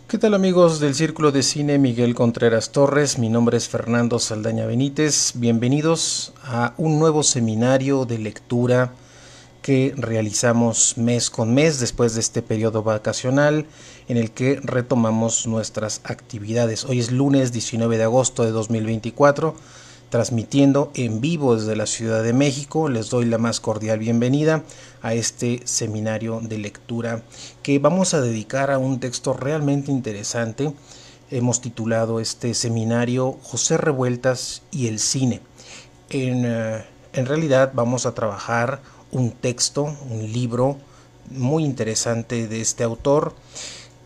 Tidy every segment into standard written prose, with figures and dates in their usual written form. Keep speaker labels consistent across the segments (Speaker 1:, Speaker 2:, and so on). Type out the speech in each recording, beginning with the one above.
Speaker 1: ¿Qué tal amigos del Círculo de Cine Miguel Contreras Torres? Mi nombre es Fernando Saldaña Benítez. Bienvenidos a un nuevo seminario de lectura que realizamos mes con mes después de este periodo vacacional en el que retomamos nuestras actividades. Hoy es lunes 19 de agosto de 2024, transmitiendo en vivo desde la Ciudad de México. Les doy la más cordial bienvenida a este seminario de lectura que vamos a dedicar a un texto realmente interesante. Hemos titulado este seminario José Revueltas y el cine. En realidad vamos a trabajar un texto, un libro muy interesante de este autor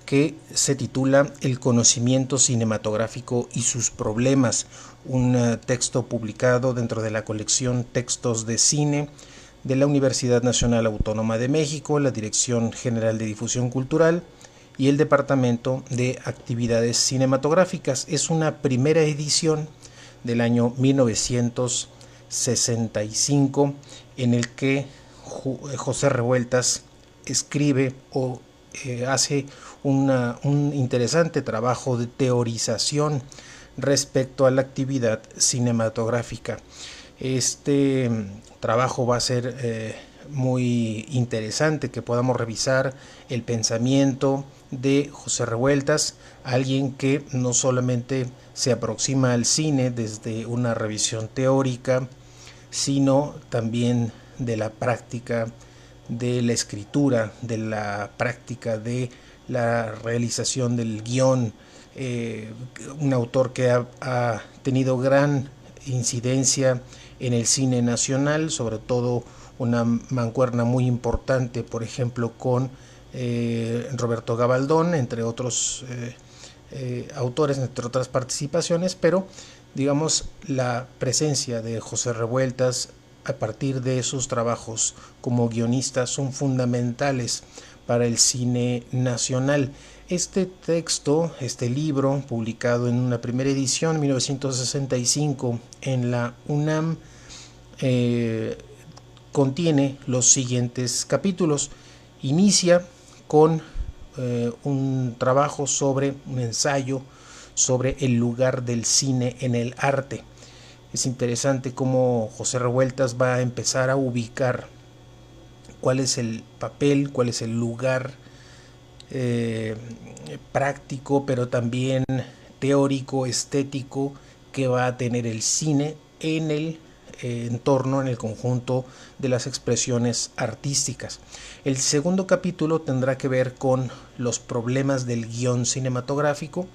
Speaker 1: que se titula El conocimiento cinematográfico y sus problemas, un texto publicado dentro de la colección Textos de Cine de la Universidad Nacional Autónoma de México, la Dirección General de Difusión Cultural y el Departamento de Actividades Cinematográficas. Es una primera edición del año 1965 en el que José Revueltas escribe o hace un interesante trabajo de teorización respecto a la actividad cinematográfica. Este trabajo va a ser muy interesante que podamos revisar el pensamiento de José Revueltas, alguien que no solamente se aproxima al cine desde una revisión teórica, sino también de la práctica de la escritura, de la práctica de la realización del guión, un autor que ha tenido gran incidencia en el cine nacional, sobre todo una mancuerna muy importante, por ejemplo, con Roberto Gabaldón, entre otros autores, entre otras participaciones, pero digamos la presencia de José Revueltas a partir de sus trabajos como guionista son fundamentales para el cine nacional. Este texto, este libro, publicado en una primera edición en 1965 en la UNAM, contiene los siguientes capítulos. Inicia con un trabajo sobre un ensayo sobre el lugar del cine en el arte. Es interesante cómo José Revueltas va a empezar a ubicar cuál es el papel, cuál es el lugar práctico, pero también teórico, estético, que va a tener el cine en el entorno, en el conjunto de las expresiones artísticas. El segundo capítulo tendrá que ver con los problemas del guión cinematográfico.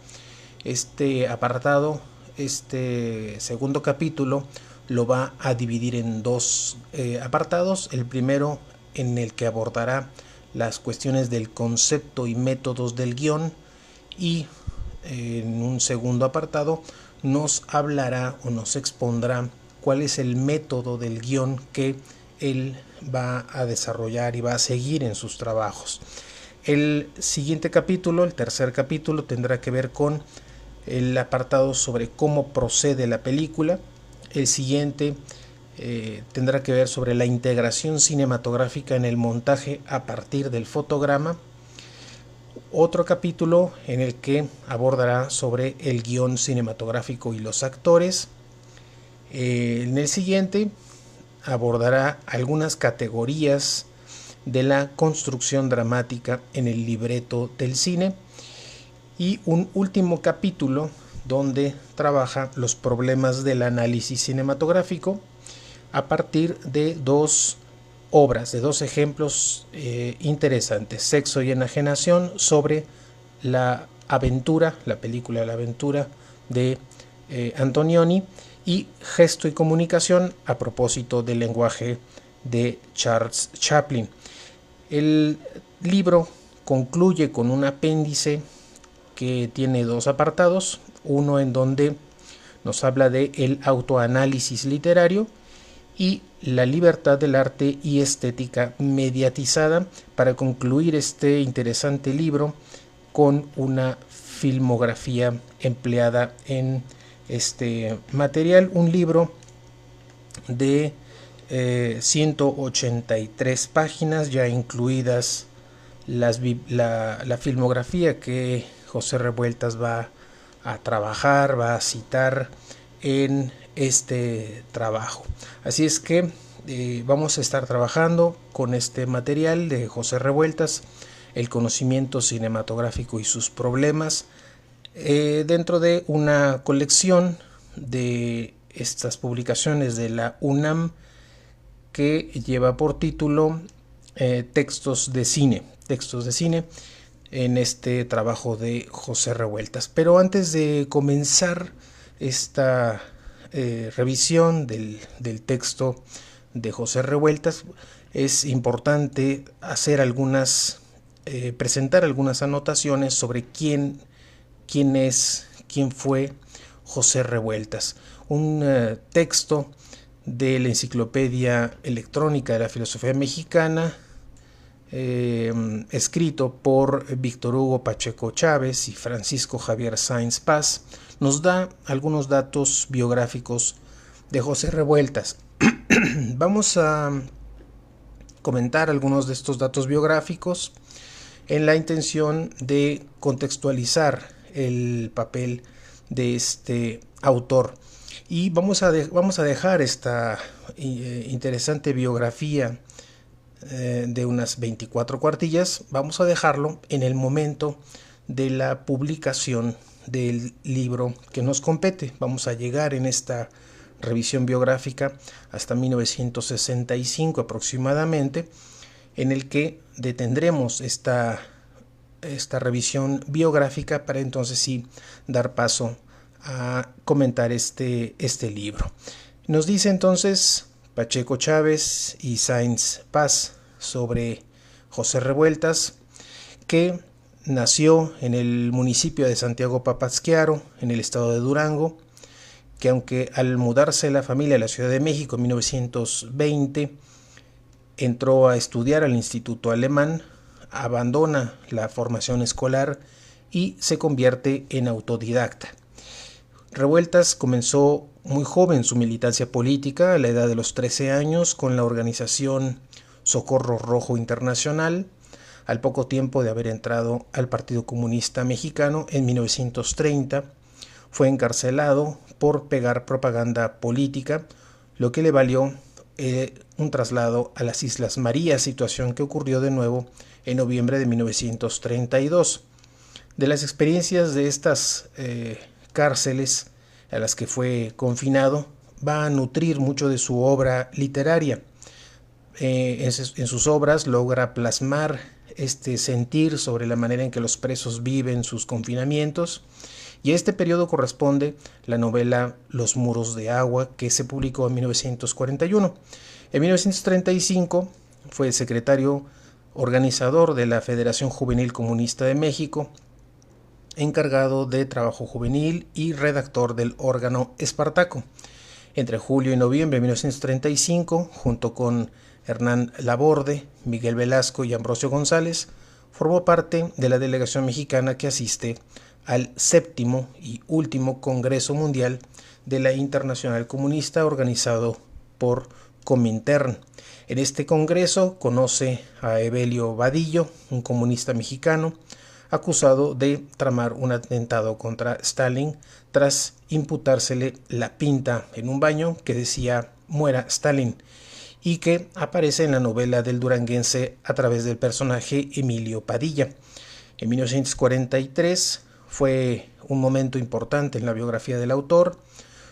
Speaker 1: Este apartado, este segundo capítulo, lo va a dividir en dos apartados. El primero, en el que abordará las cuestiones del concepto y métodos del guión, y en un segundo apartado nos hablará o nos expondrá cuál es el método del guión que él va a desarrollar y va a seguir en sus trabajos. El siguiente capítulo, el tercer capítulo, tendrá que ver con el apartado sobre cómo procede la película. El siguiente tendrá que ver sobre la integración cinematográfica en el montaje a partir del fotograma. Otro capítulo en el que abordará sobre el guión cinematográfico y los actores. En el siguiente abordará algunas categorías de la construcción dramática en el libreto del cine, y un último capítulo donde trabaja los problemas del análisis cinematográfico a partir de dos obras, de dos ejemplos interesantes: Sexo y enajenación, sobre la aventura, la película La aventura de Antonioni, y Gesto y comunicación, a propósito del lenguaje de Charles Chaplin. El libro concluye con un apéndice que tiene dos apartados, uno en donde nos habla de el autoanálisis literario y la libertad del arte y estética mediatizada, para concluir este interesante libro con una filmografía empleada en este material, un libro de 183 páginas, ya incluidas la filmografía que José Revueltas va a trabajar, va a citar en este trabajo. Así es que vamos a estar trabajando con este material de José Revueltas, el conocimiento cinematográfico y sus problemas, dentro de una colección de estas publicaciones de la UNAM que lleva por título textos de cine en este trabajo de José Revueltas. Pero antes de comenzar esta revisión del texto de José Revueltas, es importante hacer presentar algunas anotaciones sobre quién fue José Revueltas. Un texto de la Enciclopedia Electrónica de la Filosofía Mexicana, escrito por Víctor Hugo Pacheco Chávez y Francisco Javier Sáenz Paz, nos da algunos datos biográficos de José Revueltas. Vamos a comentar algunos de estos datos biográficos en la intención de contextualizar el papel de este autor. Y vamos a dejar esta interesante biografía de unas 24 cuartillas, vamos a dejarlo en el momento de la publicación del libro que nos compete. Vamos a llegar en esta revisión biográfica hasta 1965 aproximadamente, en el que detendremos esta revisión biográfica para entonces sí dar paso a comentar este libro. Nos dice entonces Pacheco Chávez y Sáenz Paz sobre José Revueltas, que nació en el municipio de Santiago Papatzquiaro, en el estado de Durango, que aunque al mudarse la familia a la Ciudad de México en 1920, entró a estudiar al Instituto Alemán, abandona la formación escolar y se convierte en autodidacta. Revueltas comenzó muy joven su militancia política, a la edad de los 13 años, con la organización Socorro Rojo Internacional, al poco tiempo de haber entrado al Partido Comunista Mexicano en 1930. Fue encarcelado por pegar propaganda política, lo que le valió un traslado a las Islas Marías, situación que ocurrió de nuevo en noviembre de 1932. De las experiencias de estas cárceles a las que fue confinado, va a nutrir mucho de su obra literaria. En sus obras logra plasmar este sentir sobre la manera en que los presos viven sus confinamientos, y a este periodo corresponde la novela Los muros de agua, que se publicó en 1941. En 1935 fue secretario organizador de la Federación Juvenil Comunista de México, encargado de trabajo juvenil y redactor del órgano Espartaco. Entre julio y noviembre de 1935, junto con Hernán Laborde, Miguel Velasco y Ambrosio González, formó parte de la delegación mexicana que asiste al 7º y último Congreso Mundial de la Internacional Comunista, organizado por Comintern. En este congreso conoce a Evelio Vadillo, un comunista mexicano, acusado de tramar un atentado contra Stalin tras imputársele la pinta en un baño que decía "Muera Stalin", y que aparece en la novela del duranguense a través del personaje Emilio Padilla. En 1943 fue un momento importante en la biografía del autor.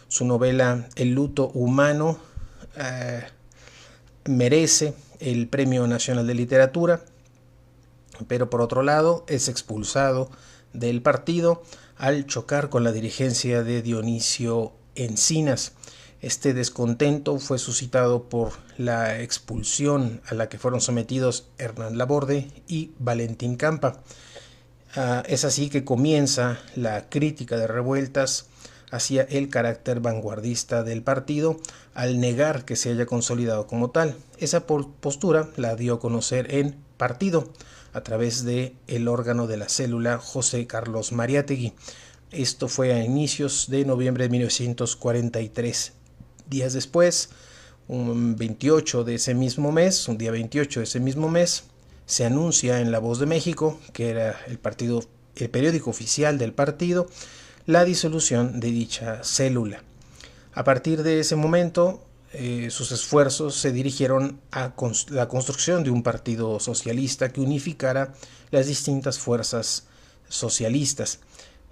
Speaker 1: Su novela El luto humano merece el Premio Nacional de Literatura, pero por otro lado es expulsado del partido al chocar con la dirigencia de Dionisio Encinas. Este descontento fue suscitado por la expulsión a la que fueron sometidos Hernán Laborde y Valentín Campa. Es así que comienza la crítica de Revueltas hacia el carácter vanguardista del partido, al negar que se haya consolidado como tal. Esa postura la dio a conocer en Partido, a través de el órgano de la célula José Carlos Mariátegui. Esto fue a inicios de noviembre de 1943. Días después, un día 28 de ese mismo mes, se anuncia en La Voz de México, que era el partido el periódico oficial del partido la disolución de dicha célula. A partir de ese momento, sus esfuerzos se dirigieron a la construcción de un partido socialista que unificara las distintas fuerzas socialistas.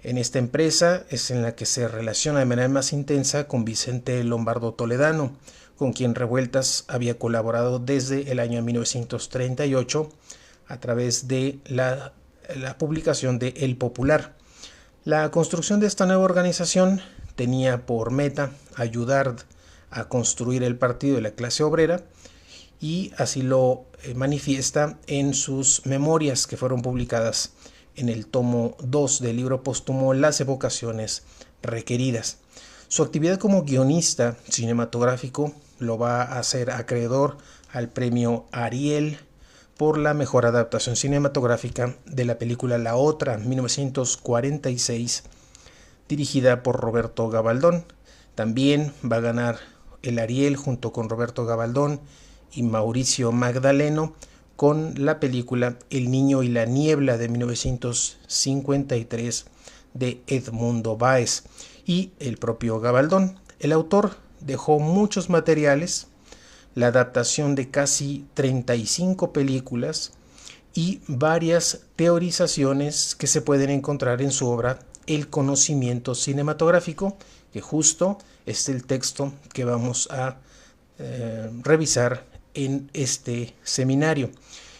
Speaker 1: En esta empresa es en la que se relaciona de manera más intensa con Vicente Lombardo Toledano, con quien Revueltas había colaborado desde el año 1938 a través de la publicación de El Popular. La construcción de esta nueva organización tenía por meta ayudar a construir el partido de la clase obrera, y así lo manifiesta en sus memorias que fueron publicadas en el tomo 2 del libro póstumo Las evocaciones requeridas. Su actividad como guionista cinematográfico lo va a hacer acreedor al premio Ariel por la mejor adaptación cinematográfica de la película La Otra, 1946, dirigida por Roberto Gabaldón. También va a ganar el Ariel junto con Roberto Gabaldón y Mauricio Magdaleno con la película El Niño y la Niebla de 1953 de Edmundo Báez y el propio Gabaldón. El autor dejó muchos materiales, la adaptación de casi 35 películas y varias teorizaciones que se pueden encontrar en su obra El conocimiento cinematográfico, que justo es el texto que vamos a revisar en este seminario.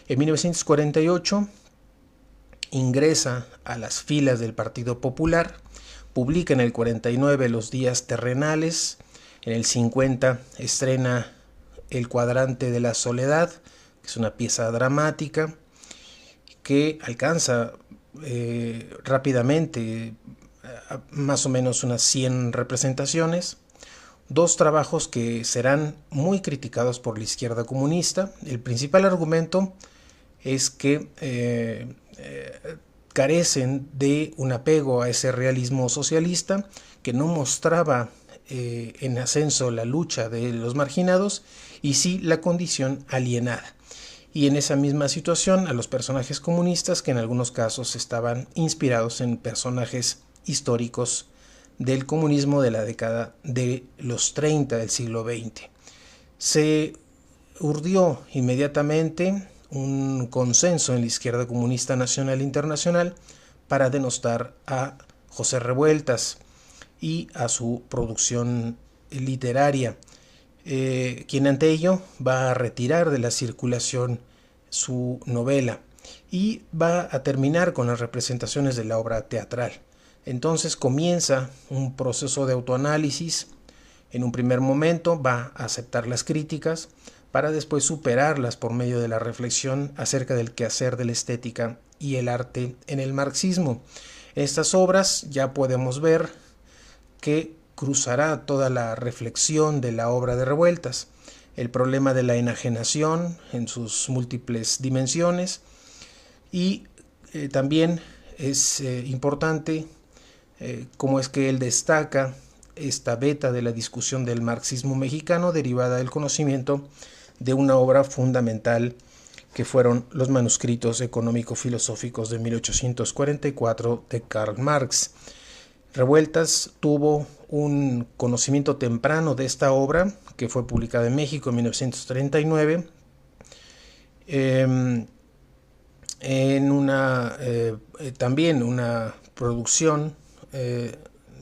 Speaker 1: En 1948 ingresa a las filas del Partido Popular, publica en el 49 Los días terrenales, en el 50 estrena El cuadrante de la soledad, que es una pieza dramática que alcanza rápidamente más o menos unas 100 representaciones. Dos trabajos que serán muy criticados por la izquierda comunista. El principal argumento es que carecen de un apego a ese realismo socialista, que no mostraba en ascenso la lucha de los marginados y sí la condición alienada. Y en esa misma situación a los personajes comunistas, que en algunos casos estaban inspirados en personajes históricos del comunismo de la década de los 30 del siglo XX. Se urdió inmediatamente un consenso en la izquierda comunista nacional e internacional para denostar a José Revueltas y a su producción literaria, quien ante ello va a retirar de la circulación su novela y va a terminar con las representaciones de la obra teatral. Entonces comienza un proceso de autoanálisis. En un primer momento va a aceptar las críticas para después superarlas por medio de la reflexión acerca del quehacer de la estética y el arte en el marxismo. En estas obras ya podemos ver que cruzará toda la reflexión de la obra de Revueltas, el problema de la enajenación en sus múltiples dimensiones, y también es importante cómo es que él destaca esta beta de la discusión del marxismo mexicano derivada del conocimiento de una obra fundamental que fueron los manuscritos económico-filosóficos de 1844 de Karl Marx. Revueltas tuvo un conocimiento temprano de esta obra, que fue publicada en México en 1939, también una producción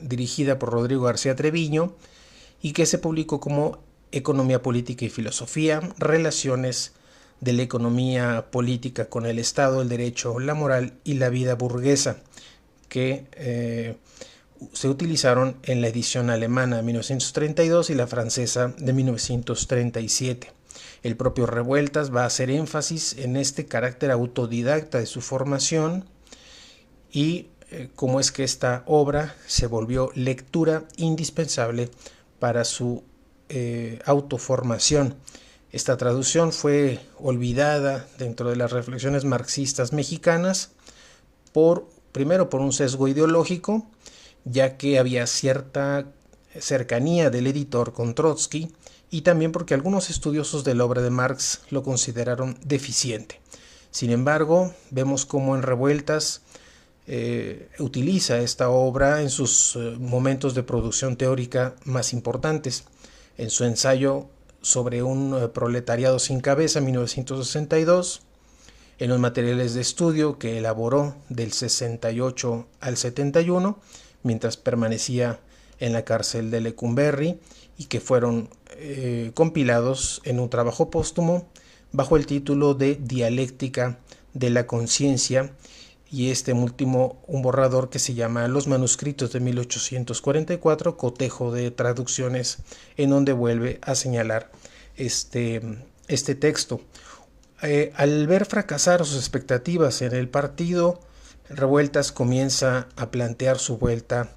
Speaker 1: dirigida por Rodrigo García Treviño, y que se publicó como Economía Política y Filosofía, Relaciones de la Economía Política con el Estado, el Derecho, la Moral y la Vida Burguesa, que se utilizaron en la edición alemana de 1932 y la francesa de 1937. El propio Revueltas va a hacer énfasis en este carácter autodidacta de su formación y cómo es que esta obra se volvió lectura indispensable para su autoformación. Esta traducción fue olvidada dentro de las reflexiones marxistas mexicanas primero por un sesgo ideológico, ya que había cierta cercanía del editor con Trotsky, y también porque algunos estudiosos de la obra de Marx lo consideraron deficiente. Sin embargo, vemos cómo en Revueltas utiliza esta obra en sus momentos de producción teórica más importantes. En su ensayo sobre un proletariado sin cabeza, 1962, en los materiales de estudio que elaboró del 68 al 71, mientras permanecía en la cárcel de Lecumberri, y que fueron compilados en un trabajo póstumo bajo el título de Dialéctica de la Conciencia, y este último un borrador que se llama Los Manuscritos de 1844, cotejo de traducciones, en donde vuelve a señalar este texto. Al ver fracasar sus expectativas en el partido, Revueltas comienza a plantear su vuelta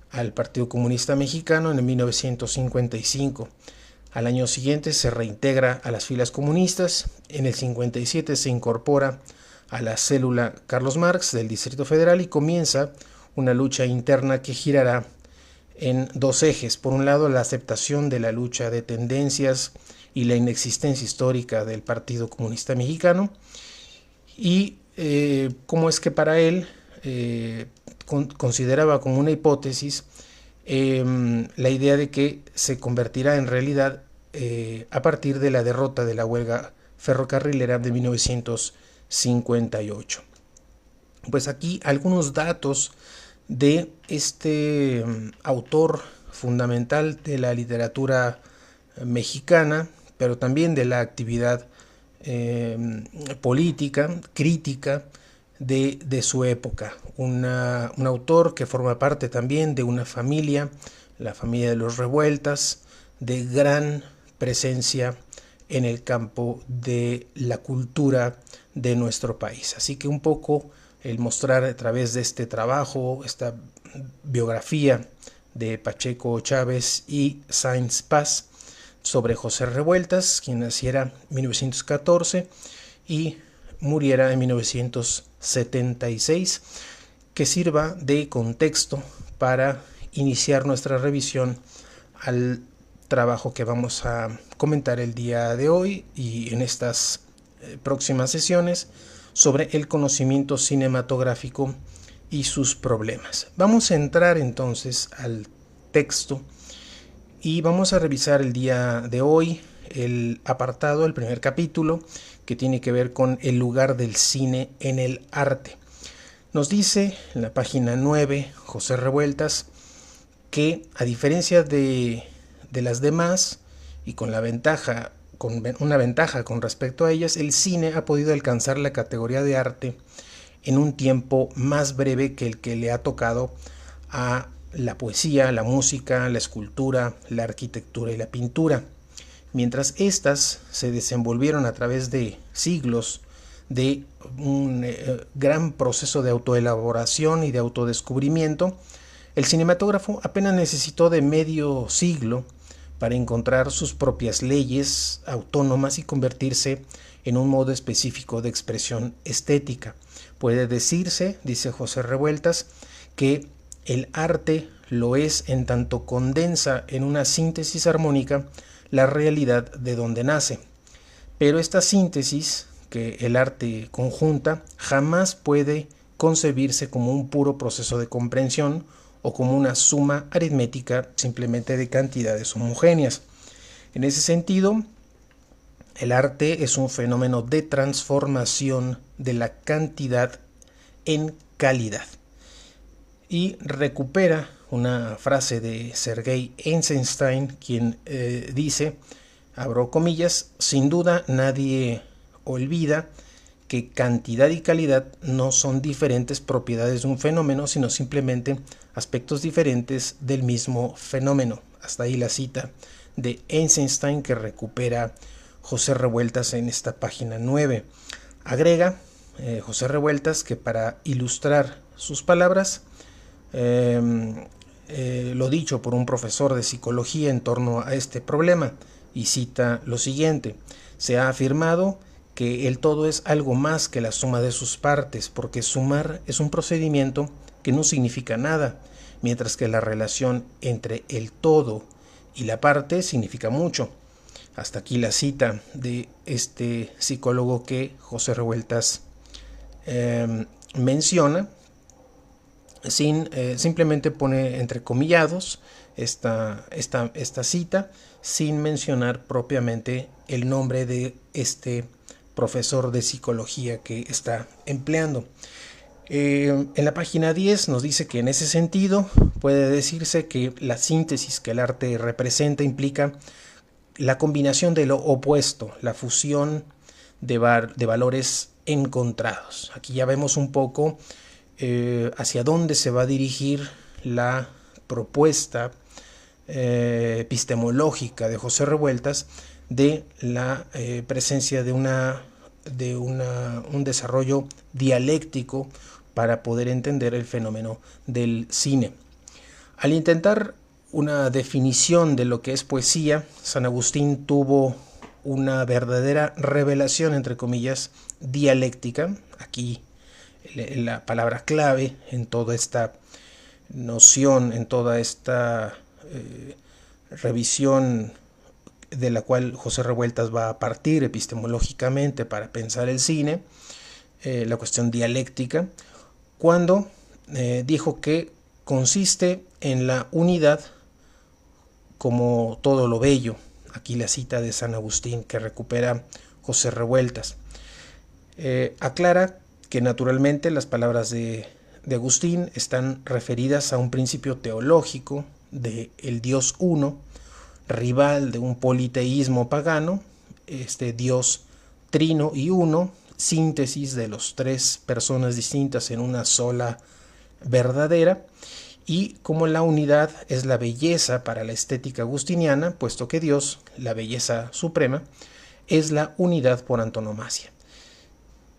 Speaker 1: al Partido Comunista Mexicano en el 1955. Al año siguiente se reintegra a las filas comunistas. En el 57 se incorpora a la célula Carlos Marx del Distrito Federal y comienza una lucha interna que girará en dos ejes. Por un lado, la aceptación de la lucha de tendencias y la inexistencia histórica del Partido Comunista Mexicano, y cómo es que para él consideraba como una hipótesis la idea de que se convertirá en realidad a partir de la derrota de la huelga ferrocarrilera de 1958. Pues aquí algunos datos de este autor fundamental de la literatura mexicana, pero también de la actividad política, crítica de su época. Un autor que forma parte también de una familia, la familia de los Revueltas, de gran presencia en el campo de la cultura de nuestro país. Así que un poco el mostrar a través de este trabajo, esta biografía de Pacheco Chávez y Sáenz Paz sobre José Revueltas, quien naciera en 1914 y muriera en 1976, que sirva de contexto para iniciar nuestra revisión al trabajo que vamos a comentar el día de hoy y en estas próximas sesiones sobre el conocimiento cinematográfico y sus problemas. Vamos a entrar entonces al texto y vamos a revisar el día de hoy el apartado, el primer capítulo, que tiene que ver con el lugar del cine en el arte. Nos dice en la página 9 José Revueltas que, a diferencia de las demás y con una ventaja con respecto a ellas, el cine ha podido alcanzar la categoría de arte en un tiempo más breve que el que le ha tocado a la poesía, la música, la escultura, la arquitectura y la pintura. Mientras éstas se desenvolvieron a través de siglos de un gran proceso de autoelaboración y de autodescubrimiento, el cinematógrafo apenas necesitó de medio siglo para encontrar sus propias leyes autónomas y convertirse en un modo específico de expresión estética. Puede decirse, dice José Revueltas, que el arte lo es en tanto condensa en una síntesis armónica la realidad de donde nace. Pero esta síntesis que el arte conjunta jamás puede concebirse como un puro proceso de comprensión o como una suma aritmética simplemente de cantidades homogéneas. En ese sentido, el arte es un fenómeno de transformación de la cantidad en calidad. Y recupera una frase de Sergei Eisenstein, quien dice, abro comillas, sin duda nadie olvida que cantidad y calidad no son diferentes propiedades de un fenómeno, sino simplemente aspectos diferentes del mismo fenómeno. Hasta ahí la cita de Eisenstein que recupera José Revueltas en esta página 9. Agrega José Revueltas que para ilustrar sus palabras, lo dicho por un profesor de psicología en torno a este problema, y cita lo siguiente: se ha afirmado que el todo es algo más que la suma de sus partes, porque sumar es un procedimiento que no significa nada, mientras que la relación entre el todo y la parte significa mucho. Hasta aquí la cita de este psicólogo que José Revueltas menciona. simplemente pone entrecomillados esta cita, sin mencionar propiamente el nombre de este profesor de psicología que está empleando. En la página 10 nos dice que en ese sentido puede decirse que la síntesis que el arte representa implica la combinación de lo opuesto, la fusión de valores encontrados. Aquí ya vemos un poco hacia dónde se va a dirigir la propuesta epistemológica de José Revueltas de la presencia de un desarrollo dialéctico para poder entender el fenómeno del cine. Al intentar una definición de lo que es poesía, San Agustín tuvo una verdadera revelación, entre comillas, dialéctica. Aquí la palabra clave en toda esta noción, en toda esta revisión de la cual José Revueltas va a partir epistemológicamente para pensar el cine, la cuestión dialéctica, cuando dijo que consiste en la unidad como todo lo bello. Aquí la cita de San Agustín que recupera José Revueltas. Aclara que naturalmente las palabras de Agustín están referidas a un principio teológico de el Dios uno, rival de un politeísmo pagano, este Dios trino y uno, síntesis de los tres personas distintas en una sola verdadera, y como la unidad es la belleza para la estética agustiniana, puesto que Dios, la belleza suprema, es la unidad por antonomasia.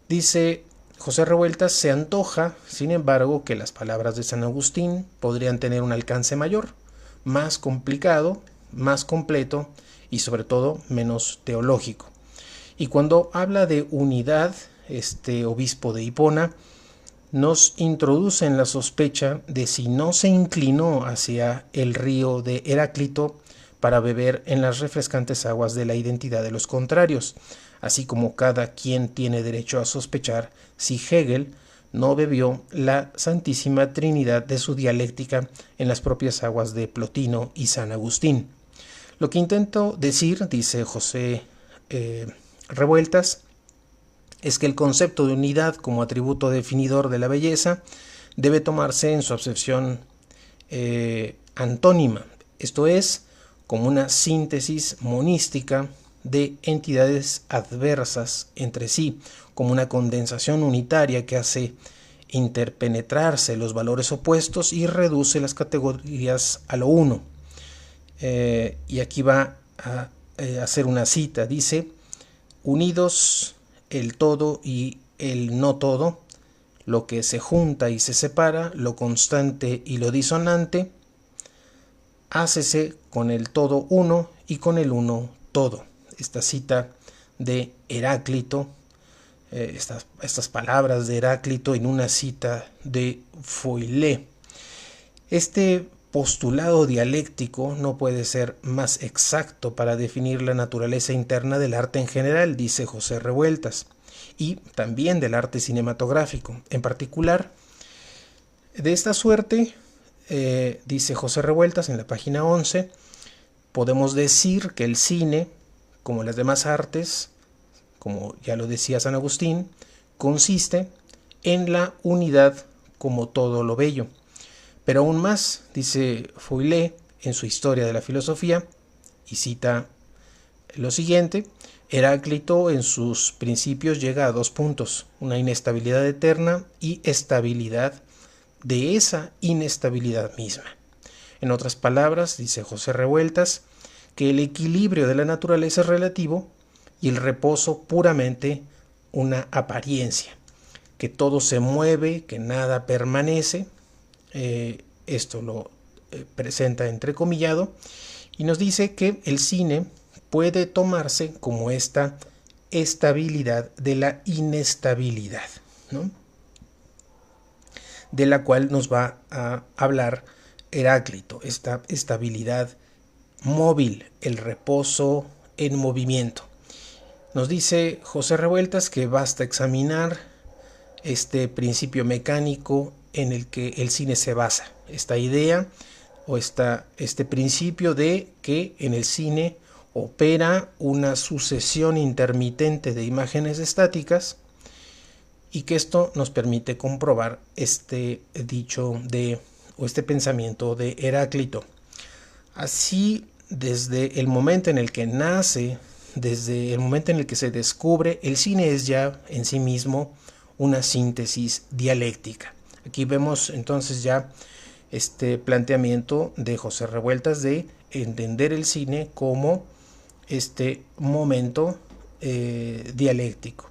Speaker 1: Dice José Revueltas, se antoja, sin embargo, que las palabras de San Agustín podrían tener un alcance mayor, más complicado, más completo y sobre todo menos teológico. Y cuando habla de unidad, este obispo de Hipona nos introduce en la sospecha de si no se inclinó hacia el río de Heráclito para beber en las refrescantes aguas de la identidad de los contrarios, así como cada quien tiene derecho a sospechar si Hegel no bebió la Santísima Trinidad de su dialéctica en las propias aguas de Plotino y San Agustín. Lo que intento decir, dice José Revueltas, es que el concepto de unidad como atributo definidor de la belleza debe tomarse en su acepción antónima, esto es, como una síntesis monística de entidades adversas entre sí, como una condensación unitaria que hace interpenetrarse los valores opuestos y reduce las categorías a lo uno. Y aquí va a hacer una cita, dice: unidos el todo y el no todo, lo que se junta y se separa, lo constante y lo disonante, hácese con el todo uno y con el uno todo. Esta cita de Heráclito, estas palabras de Heráclito en una cita de Foilé. Este postulado dialéctico no puede ser más exacto para definir la naturaleza interna del arte en general, dice José Revueltas, y también del arte cinematográfico. En particular, de esta suerte, dice José Revueltas en la página 11, podemos decir que el cine, como las demás artes, como ya lo decía San Agustín, consiste en la unidad como todo lo bello. Pero aún más, dice Foilé en su Historia de la Filosofía, y cita lo siguiente: Heráclito en sus principios llega a 2 puntos, una inestabilidad eterna y estabilidad de esa inestabilidad misma. En otras palabras, dice José Revueltas, que el equilibrio de la naturaleza es relativo y el reposo puramente una apariencia, que todo se mueve, que nada permanece. Esto lo presenta entrecomillado y nos dice que el cine puede tomarse como esta estabilidad de la inestabilidad, ¿no?, de la cual nos va a hablar Heráclito, esta estabilidad móvil, el reposo en movimiento. Nos dice José Revueltas que basta examinar este principio mecánico en el que el cine se basa. Esta idea o este principio de que en el cine opera una sucesión intermitente de imágenes estáticas y que esto nos permite comprobar este dicho o este pensamiento de Heráclito. Así, desde el momento en el que nace, desde el momento en el que se descubre, el cine es ya en sí mismo una síntesis dialéctica. Aquí vemos entonces ya este planteamiento de José Revueltas de entender el cine como este momento dialéctico.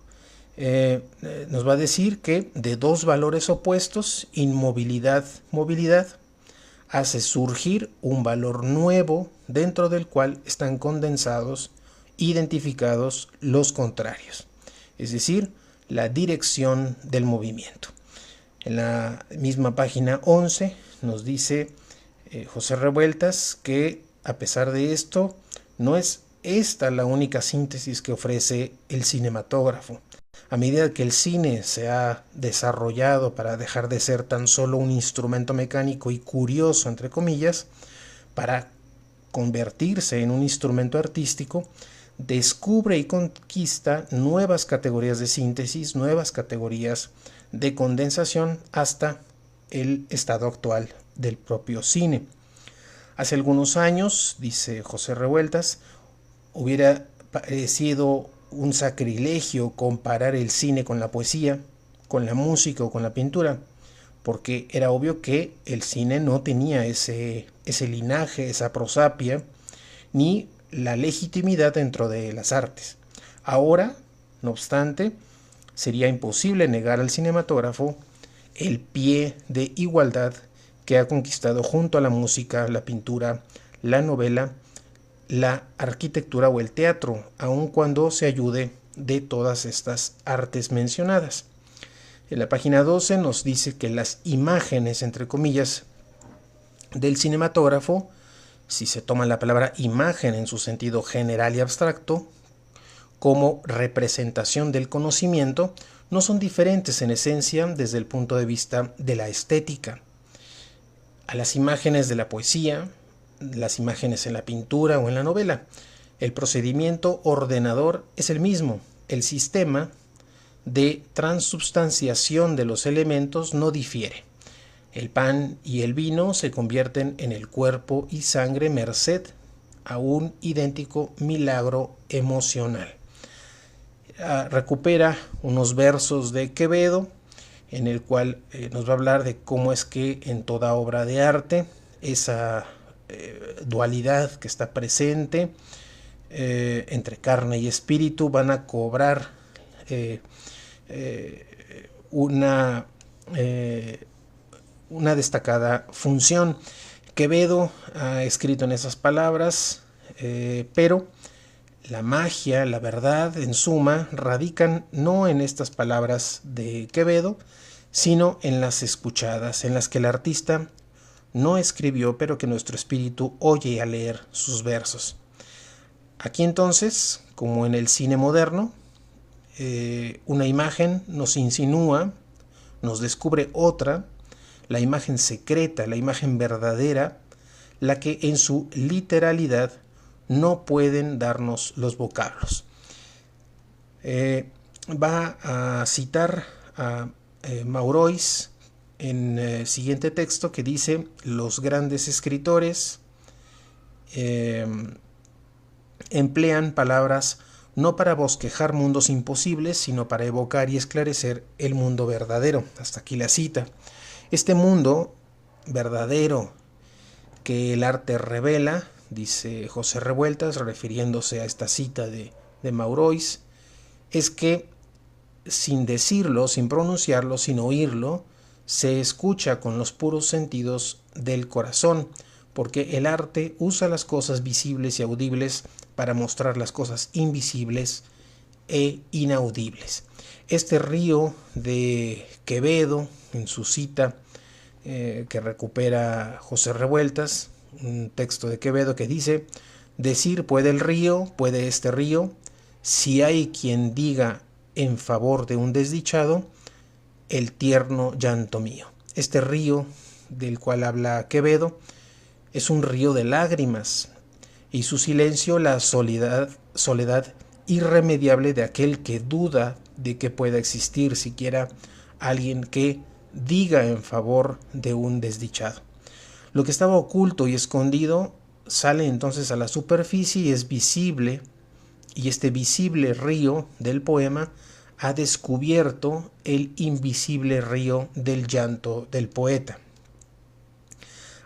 Speaker 1: Nos va a decir que de dos valores opuestos, inmovilidad, movilidad, hace surgir un valor nuevo dentro del cual están condensados, identificados los contrarios, es decir, la dirección del movimiento. En la misma página 11 nos dice José Revueltas que a pesar de esto no es esta la única síntesis que ofrece el cinematógrafo. A medida que el cine se ha desarrollado para dejar de ser tan solo un instrumento mecánico y curioso, entre comillas, para convertirse en un instrumento artístico, descubre y conquista nuevas categorías de síntesis, nuevas categorías de condensación hasta el estado actual del propio cine. Hace algunos años, dice José Revueltas, hubiera parecido un sacrilegio comparar el cine con la poesía, con la música o con la pintura, porque era obvio que el cine no tenía ese linaje, esa prosapia, ni la legitimidad dentro de las artes. Ahora, no obstante, sería imposible negar al cinematógrafo el pie de igualdad que ha conquistado junto a la música, la pintura, la novela, la arquitectura o el teatro, aun cuando se ayude de todas estas artes mencionadas. En la página 12 nos dice que las imágenes, entre comillas, del cinematógrafo, si se toma la palabra imagen en su sentido general y abstracto, como representación del conocimiento, no son diferentes en esencia desde el punto de vista de la estética. A las imágenes de la poesía, las imágenes en la pintura o en la novela, el procedimiento ordenador es el mismo. El sistema de transubstanciación de los elementos no difiere. El pan y el vino se convierten en el cuerpo y sangre merced a un idéntico milagro emocional. Recupera unos versos de Quevedo en el cual nos va a hablar de cómo es que en toda obra de arte esa dualidad que está presente entre carne y espíritu van a cobrar una destacada función. Quevedo ha escrito en esas palabras, pero la magia, la verdad, en suma, radican no en estas palabras de Quevedo, sino en las escuchadas, en las que el artista no escribió, pero que nuestro espíritu oye al leer sus versos. Aquí entonces, como en el cine moderno, una imagen nos insinúa, nos descubre otra, la imagen secreta, la imagen verdadera, la que en su literalidad no pueden darnos los vocablos. Va a citar a Maurois en el siguiente texto que dice: los grandes escritores emplean palabras no para bosquejar mundos imposibles, sino para evocar y esclarecer el mundo verdadero. Hasta aquí la cita. Este mundo verdadero que el arte revela, dice José Revueltas, refiriéndose a esta cita de Maurois, es que sin decirlo, sin pronunciarlo, sin oírlo, se escucha con los puros sentidos del corazón, porque el arte usa las cosas visibles y audibles para mostrar las cosas invisibles e inaudibles. Este río de Quevedo, en su cita que recupera José Revueltas, un texto de Quevedo que dice: decir puede el río, puede este río, si hay quien diga en favor de un desdichado, el tierno llanto mío. Este río del cual habla Quevedo es un río de lágrimas, y su silencio la soledad irremediable de aquel que duda de que pueda existir siquiera alguien que diga en favor de un desdichado. Lo que estaba oculto y escondido sale entonces a la superficie y es visible, y este visible río del poema ha descubierto el invisible río del llanto del poeta.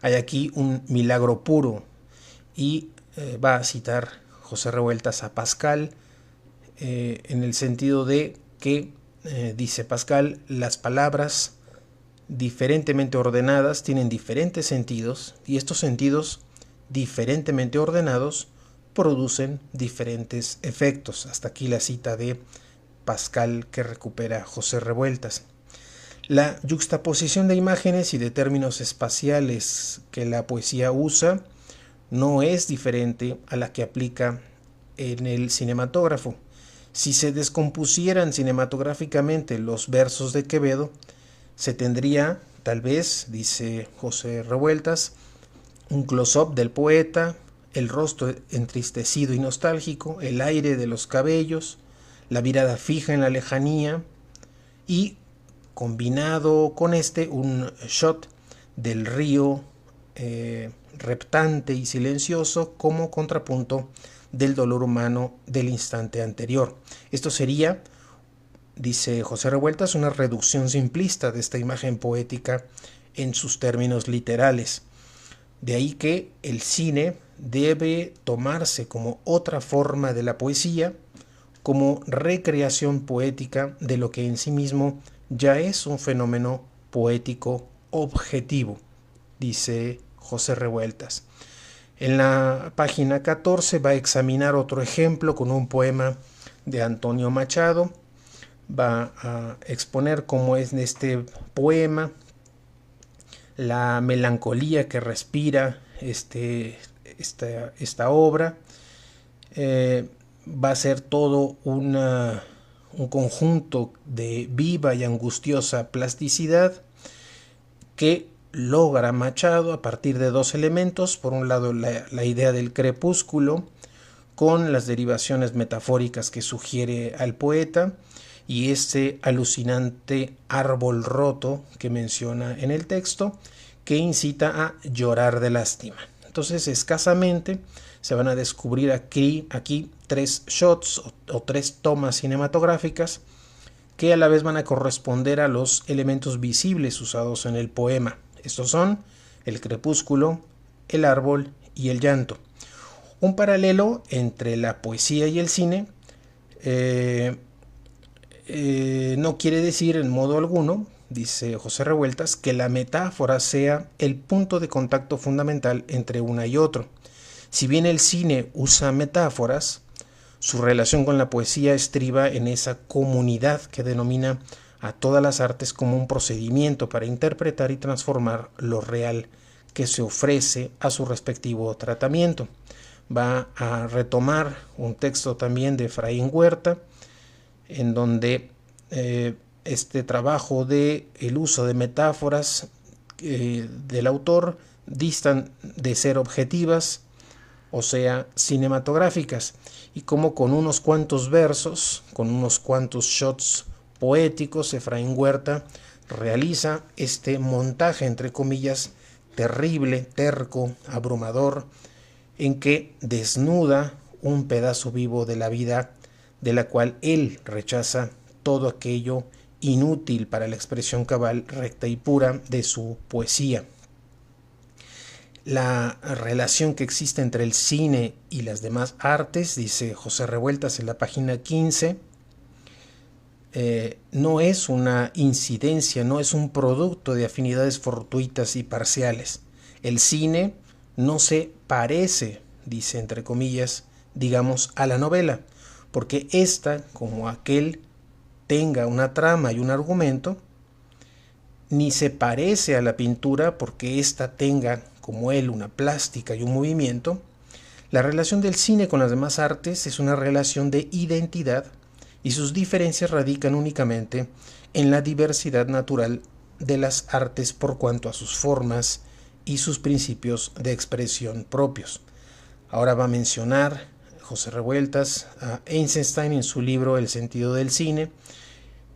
Speaker 1: Hay aquí un milagro puro, y va a citar José Revueltas a Pascal en el sentido de que, dice Pascal, las palabras diferentemente ordenadas tienen diferentes sentidos, y estos sentidos diferentemente ordenados producen diferentes efectos. Hasta aquí la cita de Pascal que recupera José Revueltas. La yuxtaposición de imágenes y de términos espaciales que la poesía usa no es diferente a la que aplica en el cinematógrafo. Si se descompusieran cinematográficamente los versos de Quevedo, se tendría, tal vez, dice José Revueltas, un close-up del poeta, el rostro entristecido y nostálgico, el aire de los cabellos, la mirada fija en la lejanía, y combinado con un shot del río reptante y silencioso como contrapunto del dolor humano del instante anterior. Esto sería, dice José Revueltas, una reducción simplista de esta imagen poética en sus términos literales. De ahí que el cine debe tomarse como otra forma de la poesía, como recreación poética de lo que en sí mismo ya es un fenómeno poético objetivo, dice José Revueltas. En la página 14 va a examinar otro ejemplo con un poema de Antonio Machado. Va a exponer cómo es en este poema la melancolía que respira esta obra. Va a ser todo un conjunto de viva y angustiosa plasticidad que logra Machado a partir de dos elementos. Por un lado, la idea del crepúsculo con las derivaciones metafóricas que sugiere al poeta, y este alucinante árbol roto que menciona en el texto, que incita a llorar de lástima. Entonces, escasamente se van a descubrir aquí tres shots o tres tomas cinematográficas que a la vez van a corresponder a los elementos visibles usados en el poema. Estos son el crepúsculo, el árbol y el llanto. Un paralelo entre la poesía y el cine no quiere decir en modo alguno, dice José Revueltas, que la metáfora sea el punto de contacto fundamental entre una y otro. Si bien el cine usa metáforas, su relación con la poesía estriba en esa comunidad que denomina a todas las artes como un procedimiento para interpretar y transformar lo real que se ofrece a su respectivo tratamiento. Va a retomar un texto también de Efraín Huerta, en donde este trabajo de el uso de metáforas del autor distan de ser objetivas, o sea, cinematográficas, y como con unos cuantos versos, con unos cuantos shots poéticos, Efraín Huerta realiza este montaje, entre comillas, terrible, terco, abrumador, en que desnuda un pedazo vivo de la vida, de la cual él rechaza todo aquello inútil para la expresión cabal, recta y pura de su poesía. La relación que existe entre el cine y las demás artes, dice José Revueltas en la página 15, no es una incidencia, no es un producto de afinidades fortuitas y parciales. El cine no se parece, dice entre comillas, digamos, a la novela, porque ésta, como aquel, tenga una trama y un argumento, ni se parece a la pintura porque ésta tenga, como él, una plástica y un movimiento. La relación del cine con las demás artes es una relación de identidad, y sus diferencias radican únicamente en la diversidad natural de las artes por cuanto a sus formas y sus principios de expresión propios. Ahora va a mencionar José Revueltas a Eisenstein en su libro El sentido del cine,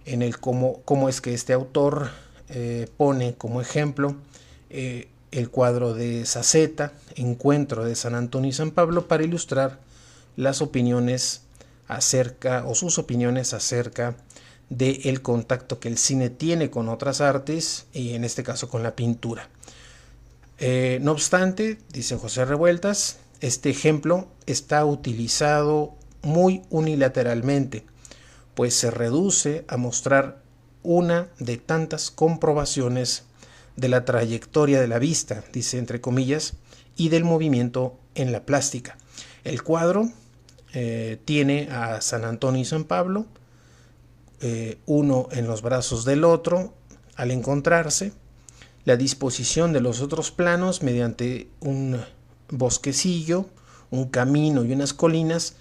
Speaker 1: en el cómo es que este autor pone como ejemplo el cuadro de Saceta, Encuentro de San Antonio y San Pablo, para ilustrar las opiniones acerca, o sus opiniones acerca del contacto que el cine tiene con otras artes, y en este caso con la pintura. No obstante, dice José Revueltas, este ejemplo está utilizado muy unilateralmente, pues se reduce a mostrar una de tantas comprobaciones de la trayectoria de la vista, dice entre comillas, y del movimiento en la plástica. El cuadro tiene a San Antonio y San Pablo, uno en los brazos del otro al encontrarse, la disposición de los otros planos mediante un bosquecillo, un camino y unas colinas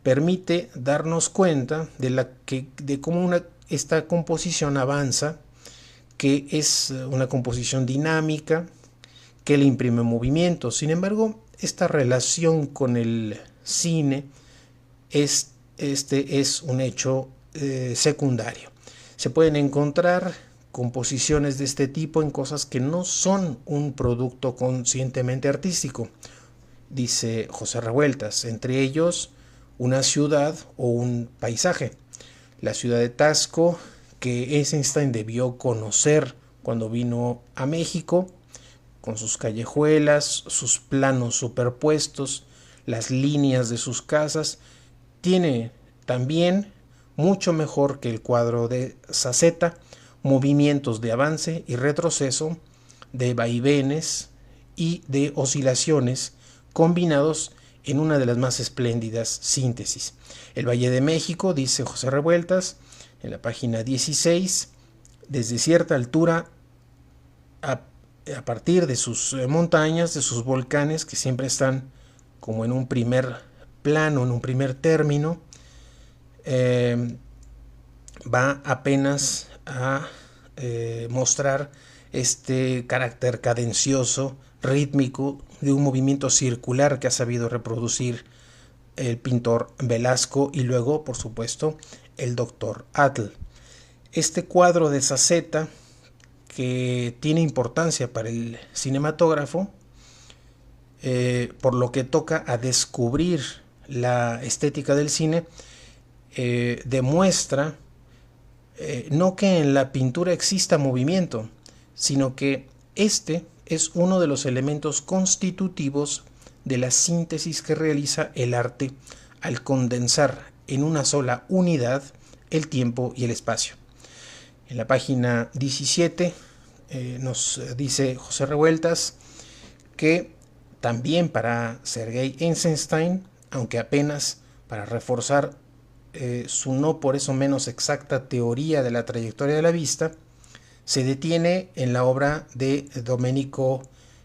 Speaker 1: permite darnos cuenta de cómo esta composición avanza, que es una composición dinámica que le imprime movimiento. Sin embargo, esta relación con el cine es un hecho secundario. Se pueden encontrar composiciones de este tipo en cosas que no son un producto conscientemente artístico, dice José Revueltas, entre ellos una ciudad o un paisaje. La ciudad de Taxco, que Eisenstein debió conocer cuando vino a México, con sus callejuelas, sus planos superpuestos, las líneas de sus casas, tiene también, mucho mejor que el cuadro de Saceta, movimientos de avance y retroceso, de vaivenes y de oscilaciones combinados en una de las más espléndidas síntesis. El Valle de México, dice José Revueltas, en la página 16, desde cierta altura, a partir de sus montañas, de sus volcanes, que siempre están como en un primer plano, en un primer término, va apenas a mostrar este carácter cadencioso, rítmico, de un movimiento circular que ha sabido reproducir el pintor Velasco y luego, por supuesto, el doctor Atl. Este cuadro de Saceta, que tiene importancia para el cinematógrafo, por lo que toca a descubrir la estética del cine, demuestra no que en la pintura exista movimiento, sino que este es uno de los elementos constitutivos de la síntesis que realiza el arte al condensar en una sola unidad el tiempo y el espacio. En la página 17 nos dice José Revueltas que también para Sergei Eisenstein, aunque apenas para reforzar su no por eso menos exacta teoría de la trayectoria de la vista, se detiene en la obra de Domenico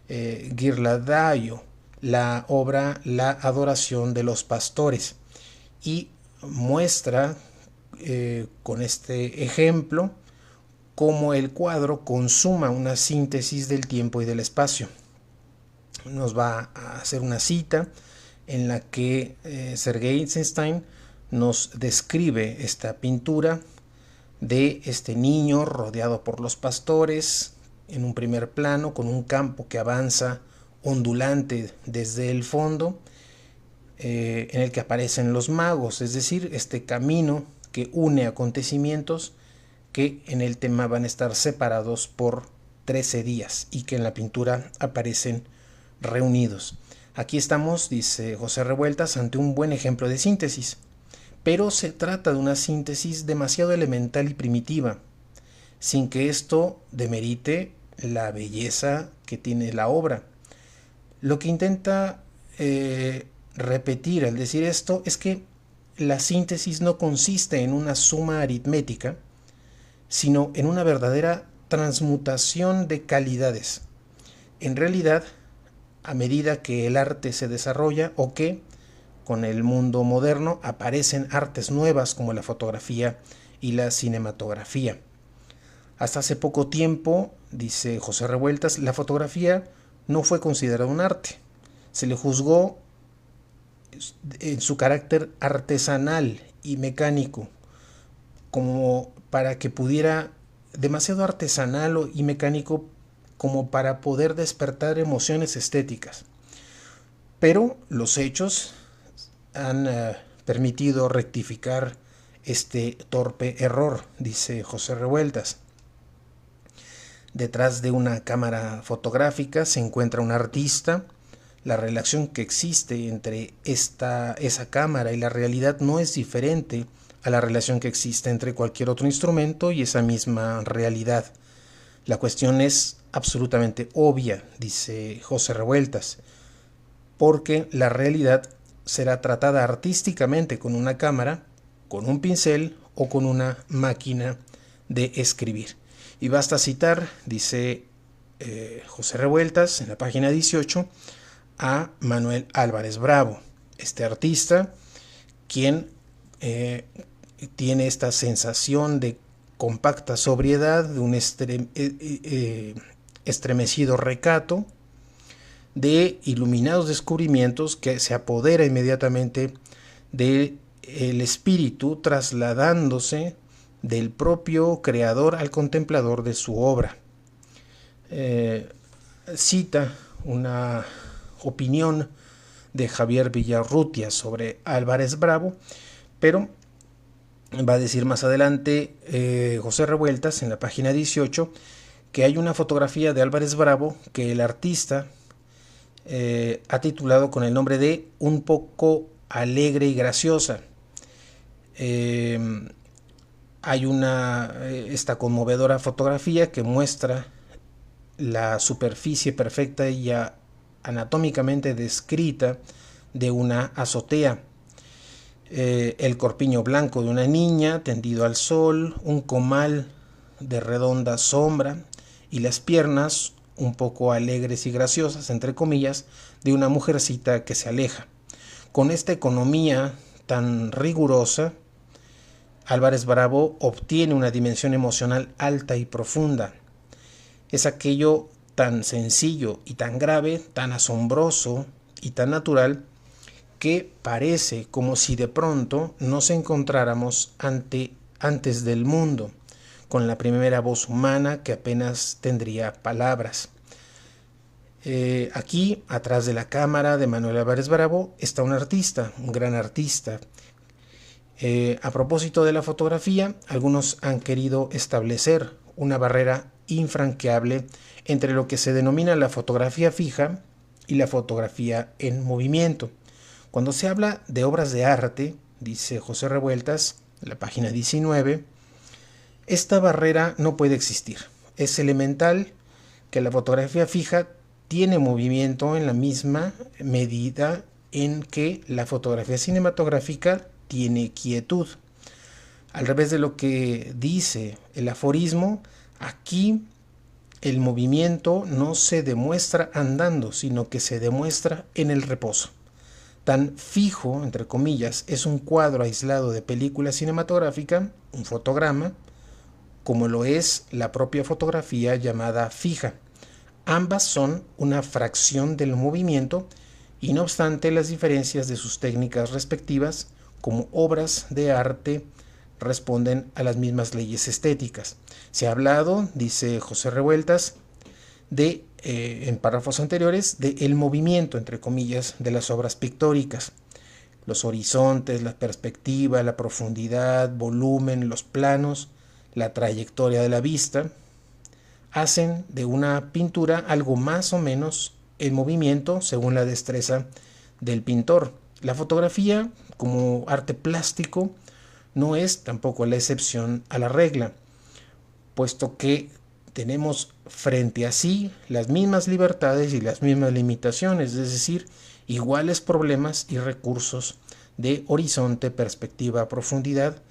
Speaker 1: Ghirlandaio, la obra La adoración de los pastores, y muestra con este ejemplo cómo el cuadro consuma una síntesis del tiempo y del espacio. Nos va a hacer una cita en la que Sergei Eisenstein nos describe esta pintura de este niño rodeado por los pastores en un primer plano, con un campo que avanza ondulante desde el fondo, en el que aparecen los magos, es decir, este camino que une acontecimientos que en el tema van a estar separados por 13 días y que en la pintura aparecen reunidos. Aquí estamos, dice José Revueltas, ante un buen ejemplo de síntesis, pero se trata de una síntesis demasiado elemental y primitiva, sin que esto demerite la belleza que tiene la obra. Lo que intenta repetir al decir esto es que la síntesis no consiste en una suma aritmética, sino en una verdadera transmutación de calidades. En realidad, a medida que el arte se desarrolla o que, con el mundo moderno, aparecen artes nuevas como la fotografía y la cinematografía. Hasta hace poco tiempo, dice José Revueltas, la fotografía no fue considerada un arte. Se le juzgó en su carácter artesanal y mecánico, como para que pudiera, demasiado artesanal y mecánico como para poder despertar emociones estéticas. Pero los hechos han permitido rectificar este torpe error, dice José Revueltas. Detrás de una cámara fotográfica se encuentra un artista. La relación que existe entre esa cámara y la realidad no es diferente a la relación que existe entre cualquier otro instrumento y esa misma realidad. La cuestión es absolutamente obvia, dice José Revueltas, porque la realidad será tratada artísticamente con una cámara, con un pincel o con una máquina de escribir. Y basta citar, dice José Revueltas en la página 18, a Manuel Álvarez Bravo, este artista, quien tiene esta sensación de compacta sobriedad, de un estremecido recato, de iluminados descubrimientos que se apodera inmediatamente del espíritu, trasladándose del propio creador al contemplador de su obra. Cita una opinión de Javier Villarrutia sobre Álvarez Bravo, pero va a decir más adelante José Revueltas en la página 18 que hay una fotografía de Álvarez Bravo que el artista ha titulado con el nombre de Un poco alegre y graciosa. Hay esta conmovedora fotografía que muestra la superficie perfecta y anatómicamente descrita de una azotea, el corpiño blanco de una niña tendido al sol, un comal de redonda sombra y las piernas un poco alegres y graciosas, entre comillas, de una mujercita que se aleja. Con esta economía tan rigurosa, Álvarez Bravo obtiene una dimensión emocional alta y profunda. Es aquello tan sencillo y tan grave, tan asombroso y tan natural, que parece como si de pronto nos encontráramos antes del mundo, con la primera voz humana que apenas tendría palabras. Aquí, atrás de la cámara de Manuel Álvarez Bravo, está un artista, un gran artista. A propósito de la fotografía, algunos han querido establecer una barrera infranqueable entre lo que se denomina la fotografía fija y la fotografía en movimiento. Cuando se habla de obras de arte, dice José Revueltas, en la página 19, esta barrera no puede existir. Es elemental que la fotografía fija tiene movimiento en la misma medida en que la fotografía cinematográfica tiene quietud. Al revés de lo que dice el aforismo, aquí el movimiento no se demuestra andando, sino que se demuestra en el reposo. Tan fijo, entre comillas, es un cuadro aislado de película cinematográfica, un fotograma, como lo es la propia fotografía llamada fija. Ambas son una fracción del movimiento y no obstante las diferencias de sus técnicas respectivas, como obras de arte, responden a las mismas leyes estéticas. Se ha hablado, dice José Revueltas, en párrafos anteriores, de el movimiento, entre comillas, de las obras pictóricas. Los horizontes, la perspectiva, la profundidad, volumen, los planos, la trayectoria de la vista, hacen de una pintura algo más o menos en movimiento según la destreza del pintor. La fotografía, como arte plástico, no es tampoco la excepción a la regla, puesto que tenemos frente a sí las mismas libertades y las mismas limitaciones, es decir, iguales problemas y recursos de horizonte, perspectiva, profundidad,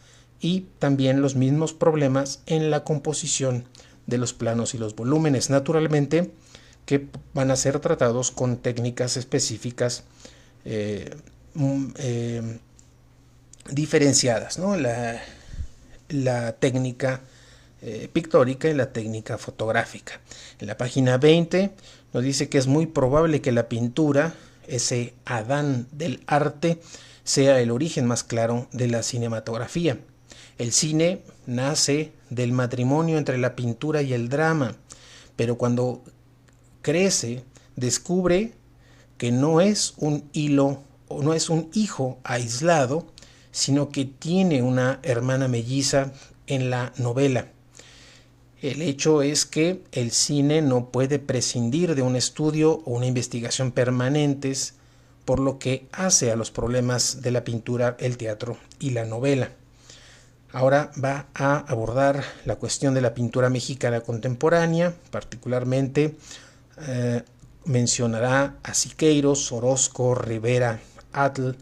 Speaker 1: y también los mismos problemas en la composición de los planos y los volúmenes, naturalmente, que van a ser tratados con técnicas específicas diferenciadas, ¿no? La técnica pictórica y la técnica fotográfica. En la página 20 nos dice que es muy probable que la pintura, ese Adán del arte, sea el origen más claro de la cinematografía. El cine nace del matrimonio entre la pintura y el drama, pero cuando crece descubre que no es un hilo o no es un hijo aislado, sino que tiene una hermana melliza en la novela. El hecho es que el cine no puede prescindir de un estudio o una investigación permanentes, por lo que hace a los problemas de la pintura, el teatro y la novela. Ahora va a abordar la cuestión de la pintura mexicana contemporánea, particularmente mencionará a Siqueiros, Orozco, Rivera, Atl,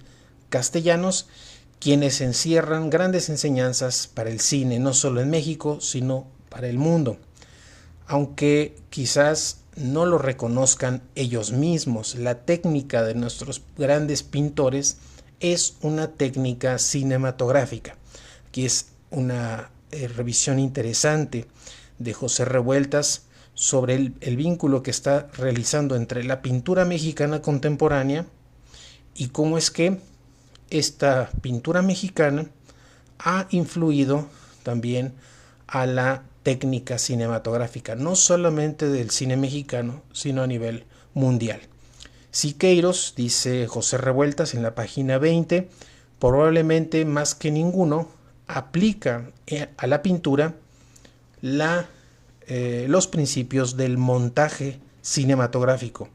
Speaker 1: Castellanos, quienes encierran grandes enseñanzas para el cine, no solo en México, sino para el mundo. Aunque quizás no lo reconozcan ellos mismos, la técnica de nuestros grandes pintores es una técnica cinematográfica. Aquí es una revisión interesante de José Revueltas sobre el vínculo que está realizando entre la pintura mexicana contemporánea y cómo es que esta pintura mexicana ha influido también a la técnica cinematográfica, no solamente del cine mexicano, sino a nivel mundial. Siqueiros, dice José Revueltas en la página 20, probablemente más que ninguno aplica a la pintura los principios del montaje cinematográfico,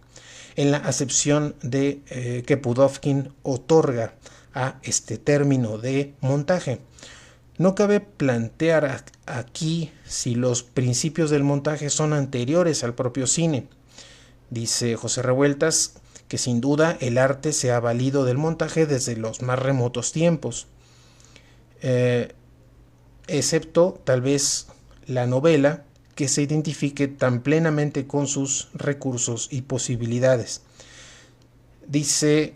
Speaker 1: en la acepción de que Pudovkin otorga a este término de montaje. No cabe plantear aquí si los principios del montaje son anteriores al propio cine. Dice José Revueltas que sin duda el arte se ha valido del montaje desde los más remotos tiempos, excepto tal vez la novela, que se identifique tan plenamente con sus recursos y posibilidades. Dice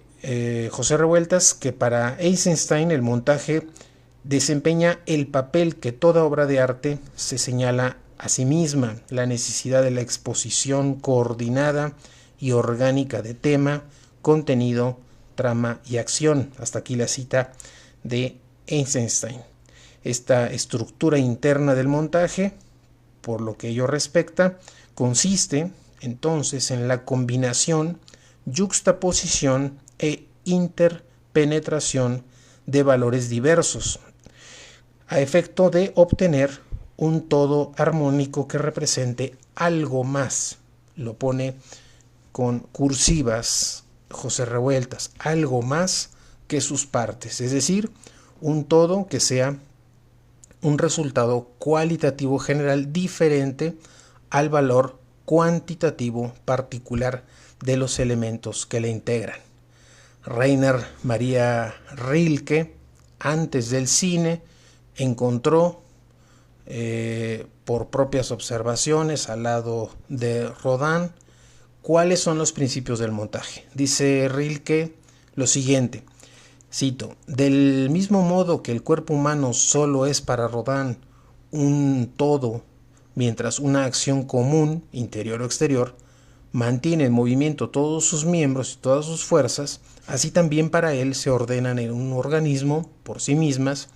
Speaker 1: José Revueltas que para Eisenstein el montaje desempeña el papel que toda obra de arte se señala a sí misma, la necesidad de la exposición coordinada y orgánica de tema, contenido, trama y acción. Hasta aquí la cita de Eisenstein. Esta estructura interna del montaje, por lo que ello respecta, consiste entonces en la combinación, yuxtaposición e interpenetración de valores diversos, a efecto de obtener un todo armónico que represente algo más. Lo pone con cursivas José Revueltas, algo más que sus partes, es decir, un todo que sea un resultado cualitativo general diferente al valor cuantitativo particular de los elementos que le integran. Rainer Maria Rilke, antes del cine, encontró por propias observaciones al lado de Rodin cuáles son los principios del montaje. Dice Rilke lo siguiente, cito: del mismo modo que el cuerpo humano solo es para Rodin un todo, mientras una acción común, interior o exterior, mantiene en movimiento todos sus miembros y todas sus fuerzas, así también para él se ordenan en un organismo por sí mismas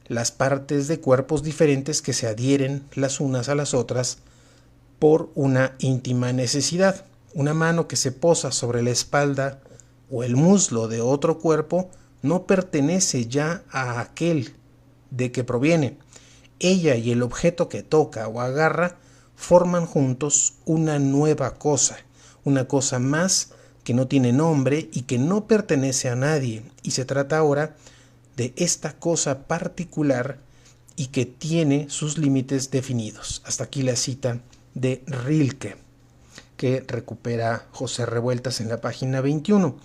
Speaker 1: las partes de cuerpos diferentes que se adhieren las unas a las otras por una íntima necesidad. Una mano que se posa sobre la espalda o el muslo de otro cuerpo no pertenece ya a aquel de que proviene. Ella y el objeto que toca o agarra forman juntos una nueva cosa, una cosa más que no tiene nombre y que no pertenece a nadie, y se trata ahora de esta cosa particular y que tiene sus límites definidos. Hasta aquí la cita de Rilke, que recupera José Revueltas en la página 21.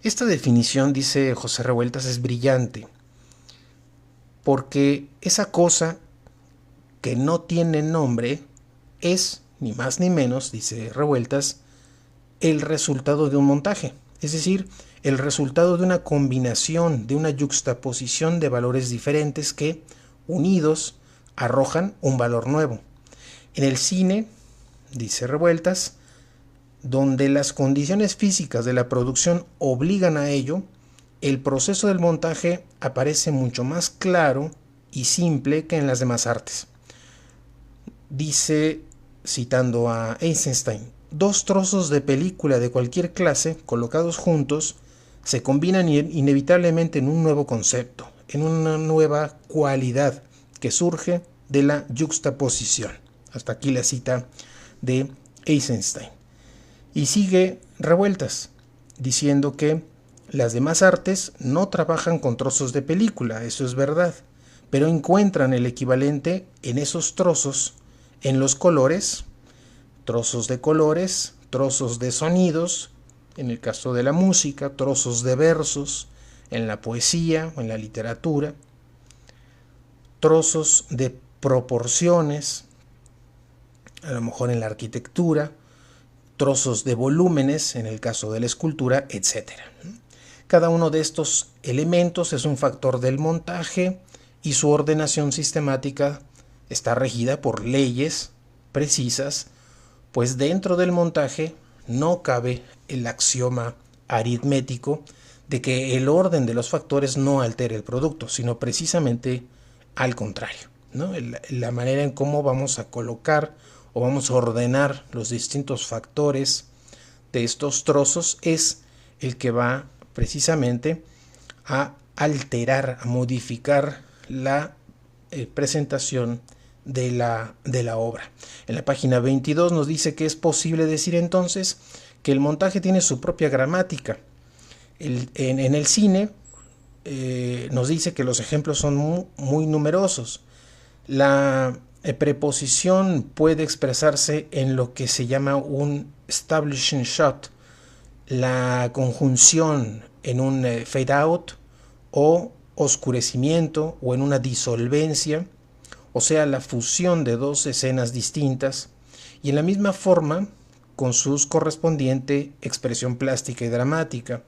Speaker 1: Esta definición, dice José Revueltas, es brillante, porque esa cosa que no tiene nombre es, ni más ni menos, dice Revueltas, el resultado de un montaje, es decir, el resultado de una combinación, de una yuxtaposición de valores diferentes que, unidos, arrojan un valor nuevo. En el cine, dice Revueltas, donde las condiciones físicas de la producción obligan a ello, el proceso del montaje aparece mucho más claro y simple que en las demás artes. Dice, citando a Eisenstein, dos trozos de película de cualquier clase colocados juntos se combinan inevitablemente en un nuevo concepto, en una nueva cualidad que surge de la yuxtaposición. Hasta aquí la cita de Eisenstein. Y sigue Revueltas, diciendo que las demás artes no trabajan con trozos de película, eso es verdad, pero encuentran el equivalente en esos trozos, en los colores, trozos de colores, trozos de sonidos, en el caso de la música, trozos de versos, en la poesía o en la literatura, trozos de proporciones, a lo mejor en la arquitectura, trozos de volúmenes, en el caso de la escultura, etc. Cada uno de estos elementos es un factor del montaje y su ordenación sistemática está regida por leyes precisas, pues dentro del montaje no cabe el axioma aritmético de que el orden de los factores no altere el producto, sino precisamente al contrario, ¿no? La manera en cómo vamos a colocar o vamos a ordenar los distintos factores de estos trozos es el que va precisamente a alterar, a modificar la presentación de la obra. En la página 22 nos dice que es posible decir entonces que el montaje tiene su propia gramática. En el cine nos dice que los ejemplos son muy numerosos. La preposición puede expresarse en lo que se llama un establishing shot, la conjunción en un fade out o oscurecimiento o en una disolvencia, o sea, la fusión de dos escenas distintas, y en la misma forma con su correspondiente expresión plástica y dramática,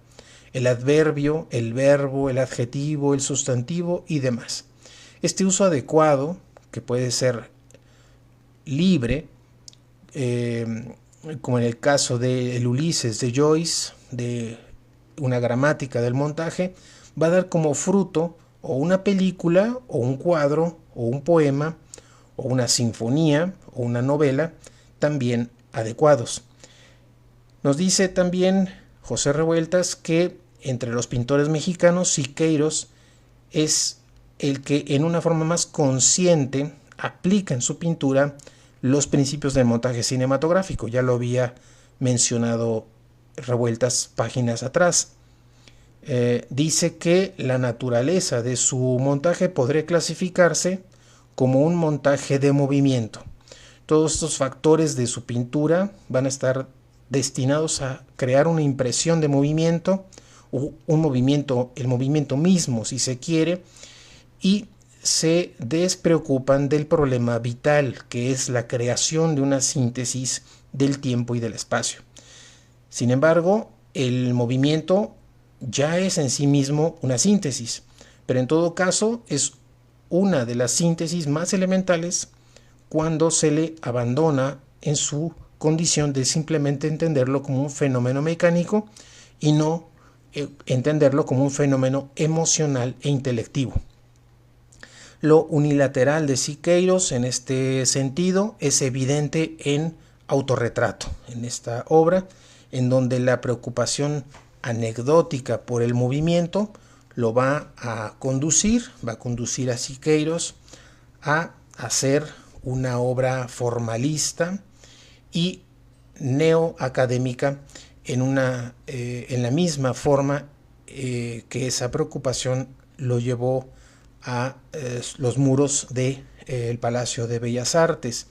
Speaker 1: el adverbio, el verbo, el adjetivo, el sustantivo y demás. Este uso adecuado, que puede ser libre, como en el caso del Ulises de Joyce, de una gramática del montaje, va a dar como fruto o una película, o un cuadro, o un poema, o una sinfonía, o una novela, también adecuados. Nos dice también José Revueltas que entre los pintores mexicanos, Siqueiros es el que en una forma más consciente aplica en su pintura los principios del montaje cinematográfico. Ya lo había mencionado Revueltas páginas atrás. Dice que la naturaleza de su montaje podría clasificarse como un montaje de movimiento. Todos estos factores de su pintura van a estar destinados a crear una impresión de movimiento, o un movimiento, el movimiento mismo si se quiere, y se despreocupan del problema vital, que es la creación de una síntesis del tiempo y del espacio. Sin embargo, el movimiento ya es en sí mismo una síntesis, pero en todo caso es una de las síntesis más elementales cuando se le abandona en su condición de simplemente entenderlo como un fenómeno mecánico y no entenderlo como un fenómeno emocional e intelectivo. Lo unilateral de Siqueiros en este sentido es evidente en Autorretrato, en esta obra, en donde la preocupación anecdótica por el movimiento lo va a conducir a Siqueiros a hacer una obra formalista y neoacadémica en la misma forma que esa preocupación lo llevó a los muros del Palacio de Bellas Artes.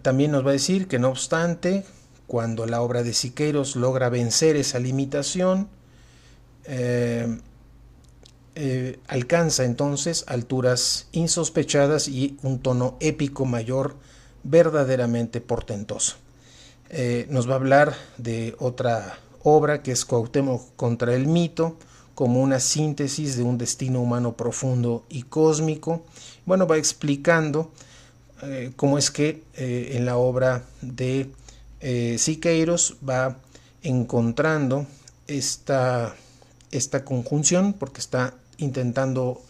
Speaker 1: También nos va a decir que no obstante, cuando la obra de Siqueiros logra vencer esa limitación, alcanza entonces alturas insospechadas y un tono épico mayor verdaderamente portentoso. Nos va a hablar de otra obra que es Cuauhtémoc contra el mito, como una síntesis de un destino humano profundo y cósmico. Bueno, va explicando cómo es que en la obra de Siqueiros va encontrando esta conjunción, porque está intentando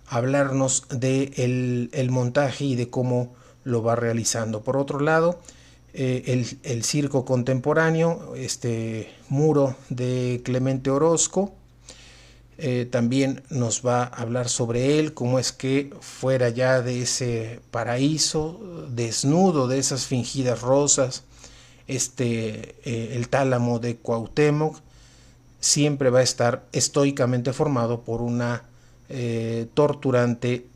Speaker 1: hablarnos de el montaje y de cómo lo va realizando. Por otro lado, el circo contemporáneo, este muro de Clemente Orozco, también nos va a hablar sobre él, cómo es que fuera ya de ese paraíso desnudo, de esas fingidas rosas, el tálamo de Cuauhtémoc siempre va a estar estoicamente formado por una torturante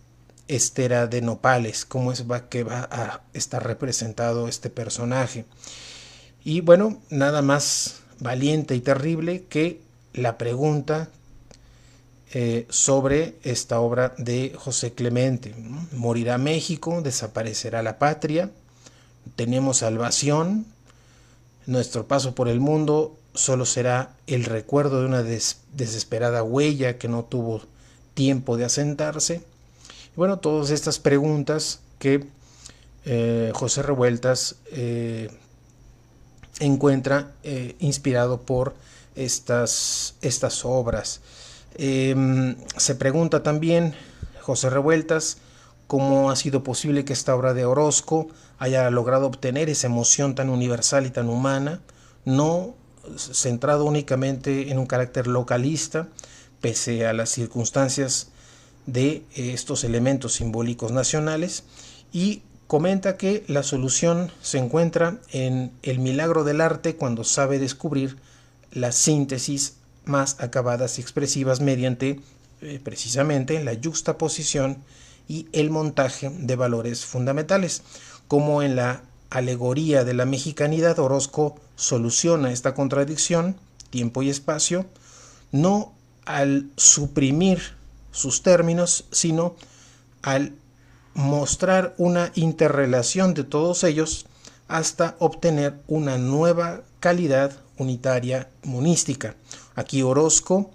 Speaker 1: estera de nopales, cómo es que va a estar representado este personaje. Y bueno, nada más valiente y terrible que la pregunta sobre esta obra de José Clemente. Morirá México, desaparecerá la patria, tenemos salvación, nuestro paso por el mundo solo será el recuerdo de una desesperada huella que no tuvo tiempo de asentarse. Y bueno, todas estas preguntas que José Revueltas encuentra inspirado por estas obras. Se pregunta también José Revueltas cómo ha sido posible que esta obra de Orozco haya logrado obtener esa emoción tan universal y tan humana, no centrado únicamente en un carácter localista, pese a las circunstancias de estos elementos simbólicos nacionales, y comenta que la solución se encuentra en el milagro del arte cuando sabe descubrir las síntesis más acabadas y expresivas mediante precisamente la yuxtaposición y el montaje de valores fundamentales. Como en la alegoría de la mexicanidad, Orozco soluciona esta contradicción, tiempo y espacio, no al suprimir sus términos, sino al mostrar una interrelación de todos ellos hasta obtener una nueva calidad unitaria monística. Aquí Orozco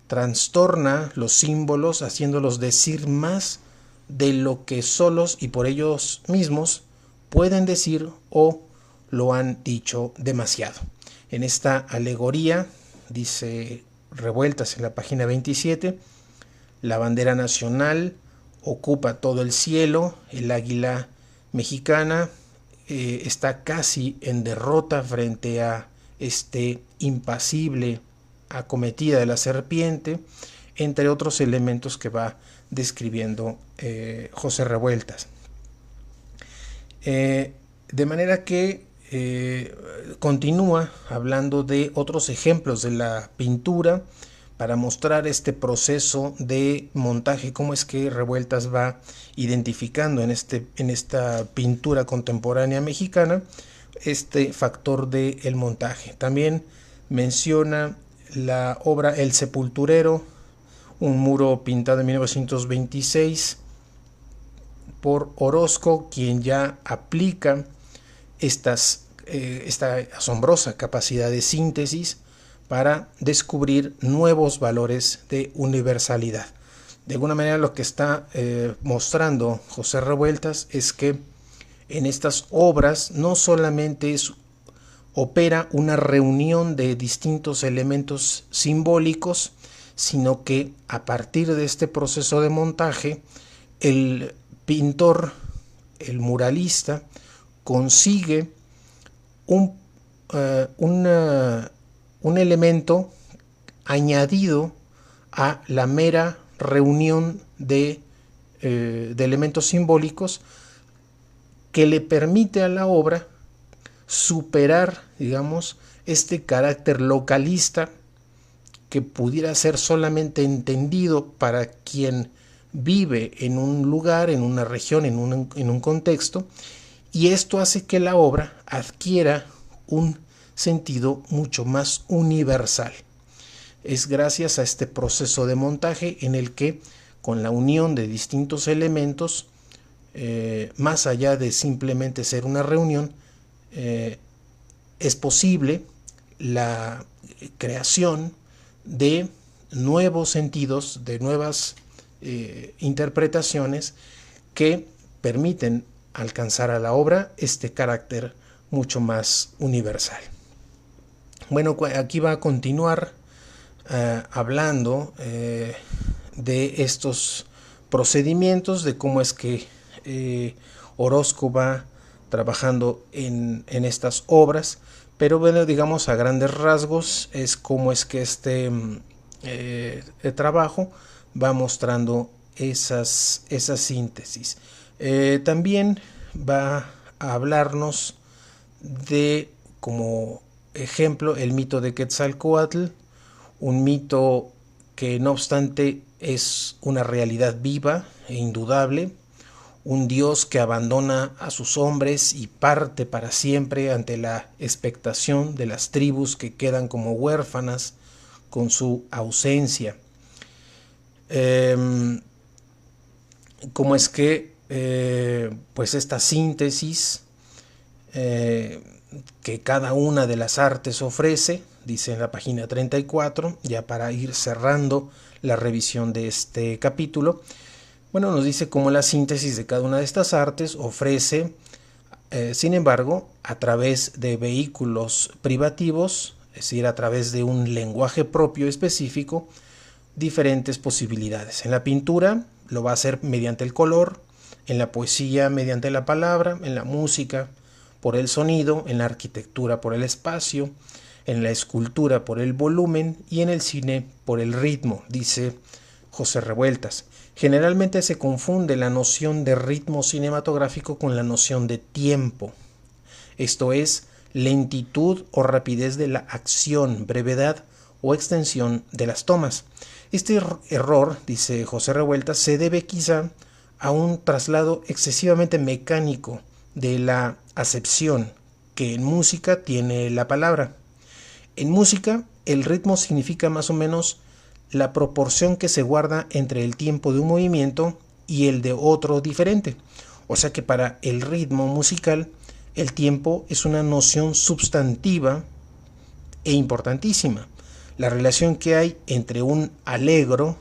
Speaker 1: trastorna los símbolos, haciéndolos decir más de lo que solos y por ellos mismos pueden decir o lo han dicho demasiado. En esta alegoría, dice Revueltas en la página 27, la bandera nacional ocupa todo el cielo, el águila mexicana está casi en derrota frente a este impasible acometida de la serpiente, entre otros elementos que va describiendo José Revueltas. De manera que continúa hablando de otros ejemplos de la pintura para mostrar este proceso de montaje, cómo es que Revueltas va identificando en esta pintura contemporánea mexicana este factor del montaje. También menciona la obra El Sepulturero, un muro pintado en 1926 por Orozco, quien ya aplica esta asombrosa capacidad de síntesis para descubrir nuevos valores de universalidad. De alguna manera lo que está mostrando José Revueltas es que en estas obras no solamente opera una reunión de distintos elementos simbólicos, sino que a partir de este proceso de montaje, el pintor, el muralista, consigue un elemento añadido a la mera reunión de elementos simbólicos que le permite a la obra superar, digamos, este carácter localista que pudiera ser solamente entendido para quien vive en un lugar, en una región, en un contexto, y esto hace que la obra adquiera un sentido mucho más universal. Es gracias a este proceso de montaje en el que, con la unión de distintos elementos, más allá de simplemente ser una reunión, es posible la creación de nuevos sentidos, de nuevas interpretaciones que permiten alcanzar a la obra este carácter mucho más universal. Bueno, aquí va a continuar hablando de estos procedimientos, de cómo es que Orozco va trabajando en estas obras, pero bueno, digamos a grandes rasgos es cómo es que este trabajo va mostrando esas síntesis. También va a hablarnos de, como ejemplo, el mito de Quetzalcóatl, un mito que no obstante es una realidad viva e indudable, un dios que abandona a sus hombres y parte para siempre ante la expectación de las tribus que quedan como huérfanas con su ausencia. Cómo es que pues esta síntesis que cada una de las artes ofrece, dice en la página 34, ya para ir cerrando la revisión de este capítulo. Bueno, nos dice cómo la síntesis de cada una de estas artes ofrece, sin embargo, a través de vehículos privativos, es decir, a través de un lenguaje propio específico, diferentes posibilidades. En la pintura lo va a hacer mediante el color, en la poesía mediante la palabra, en la música por el sonido, en la arquitectura por el espacio, en la escultura por el volumen y en el cine por el ritmo, dice José Revueltas. Generalmente se confunde la noción de ritmo cinematográfico con la noción de tiempo, esto es, lentitud o rapidez de la acción, brevedad o extensión de las tomas. Este error, dice José Revueltas, se debe quizá a un traslado excesivamente mecánico de la acepción que en música tiene la palabra. En música, el ritmo significa más o menos la proporción que se guarda entre el tiempo de un movimiento y el de otro diferente. O sea que para el ritmo musical, el tiempo es una noción sustantiva e importantísima. La relación que hay entre un allegro,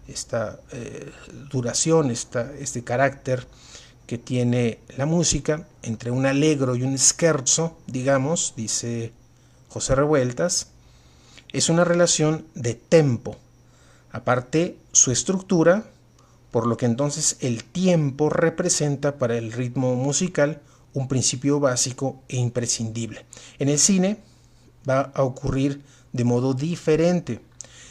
Speaker 1: esta duración, este carácter que tiene la música, entre un allegro y un scherzo, digamos, dice José Revueltas, es una relación de tempo. Aparte, su estructura, por lo que entonces el tiempo representa para el ritmo musical un principio básico e imprescindible. En el cine va a ocurrir de modo diferente.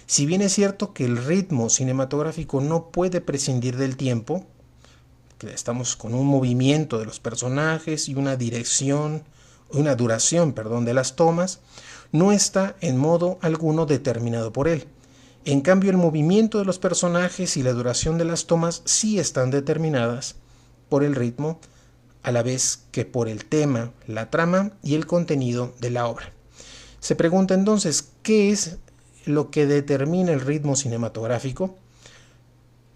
Speaker 1: Si bien es cierto que el ritmo cinematográfico no puede prescindir del tiempo, que estamos con un movimiento de los personajes y una duración, de las tomas, no está en modo alguno determinado por él. En cambio, el movimiento de los personajes y la duración de las tomas sí están determinadas por el ritmo, a la vez que por el tema, la trama y el contenido de la obra. Se pregunta entonces, ¿qué es lo que determina el ritmo cinematográfico?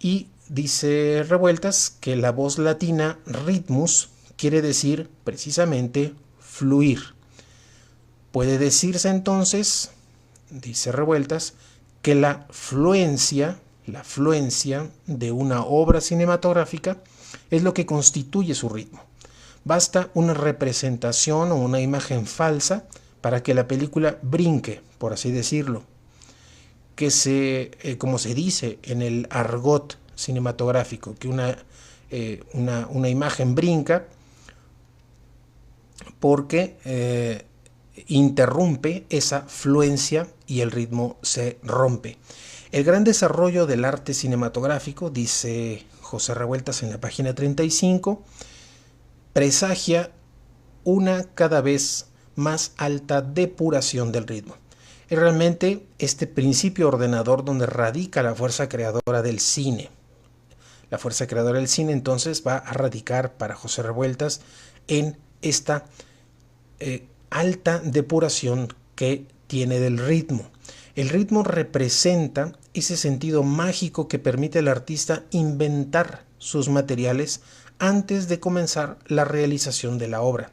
Speaker 1: Y dice Revueltas que la voz latina ritmus quiere decir precisamente fluir. Puede decirse entonces, dice Revueltas, que la fluencia de una obra cinematográfica es lo que constituye su ritmo. Basta una representación o una imagen falsa para que la película brinque, por así decirlo, que como se dice en el argot cinematográfico, que una imagen brinca porque interrumpe esa fluencia y el ritmo se rompe. El gran desarrollo del arte cinematográfico, dice José Revueltas en la página 35, presagia una cada vez más alta depuración del ritmo. Es realmente este principio ordenador donde radica la fuerza creadora del cine. La fuerza creadora del cine entonces va a radicar para José Revueltas en esta alta depuración que tiene del ritmo. El ritmo representa ese sentido mágico que permite al artista inventar sus materiales antes de comenzar la realización de la obra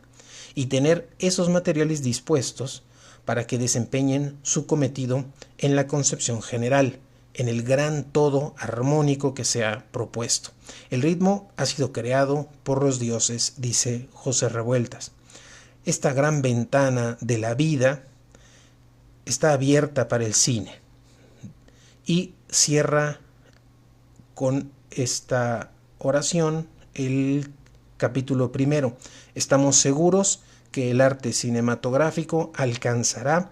Speaker 1: y tener esos materiales dispuestos para que desempeñen su cometido en la concepción general, en el gran todo armónico que se ha propuesto. El ritmo ha sido creado por los dioses, dice José Revueltas. Esta gran ventana de la vida está abierta para el cine. Y cierra con esta oración el capítulo primero. Estamos seguros que el arte cinematográfico alcanzará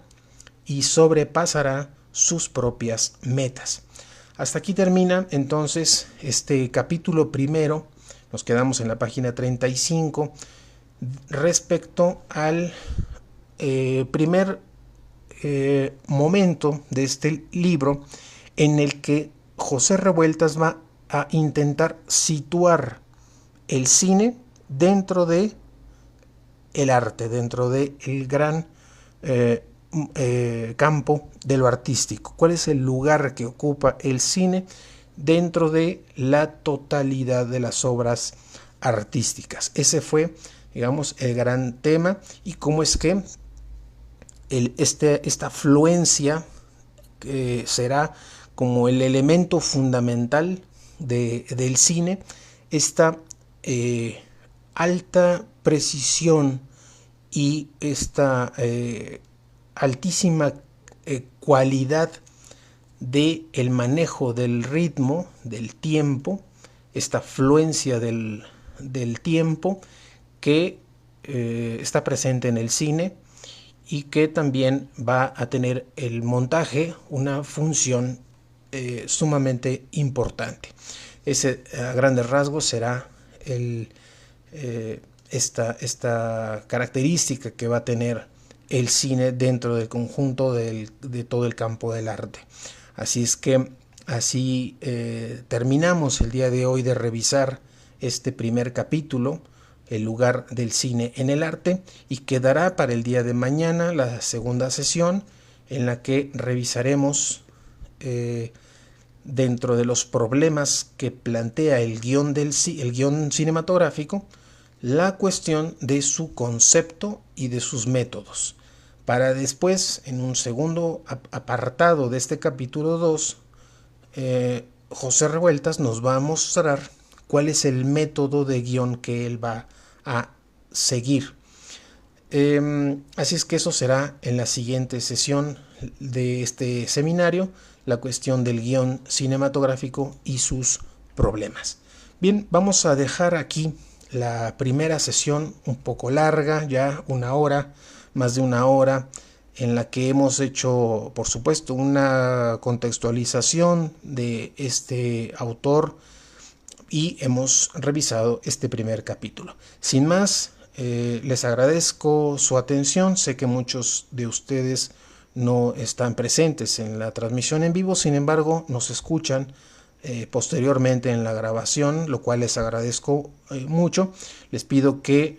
Speaker 1: y sobrepasará sus propias metas. Hasta aquí termina entonces este capítulo primero. Nos quedamos en la página 35 respecto al primer momento de este libro, en el que José Revueltas va a intentar situar el cine dentro de el arte, dentro del gran campo de lo artístico. ¿Cuál es el lugar que ocupa el cine dentro de la totalidad de las obras artísticas? Ese fue, digamos, el gran tema, y cómo es que esta afluencia será como el elemento fundamental del cine, esta alta precisión y esta altísima cualidad del manejo del ritmo, del tiempo, esta fluencia del tiempo que está presente en el cine, y que también va a tener el montaje una función sumamente importante. Ese, a grandes rasgos, será esta característica que va a tener el cine dentro del conjunto de todo el campo del arte. Así es que así terminamos el día de hoy de revisar este primer capítulo, el lugar del cine en el arte, y quedará para el día de mañana la segunda sesión, en la que revisaremos dentro de los problemas que plantea el guión cinematográfico, la cuestión de su concepto y de sus métodos, para después, en un segundo apartado de este capítulo 2, José Revueltas nos va a mostrar cuál es el método de guión que él va a seguir. Así es que eso será en la siguiente sesión de este seminario, la cuestión del guión cinematográfico y sus problemas. Bien, vamos a dejar aquí la primera sesión, un poco larga, ya una hora, más de una hora, en la que hemos hecho, por supuesto, una contextualización de este autor y hemos revisado este primer capítulo. Sin más, les agradezco su atención. Sé que muchos de ustedes no están presentes en la transmisión en vivo, sin embargo nos escuchan posteriormente en la grabación, lo cual les agradezco mucho. Les pido que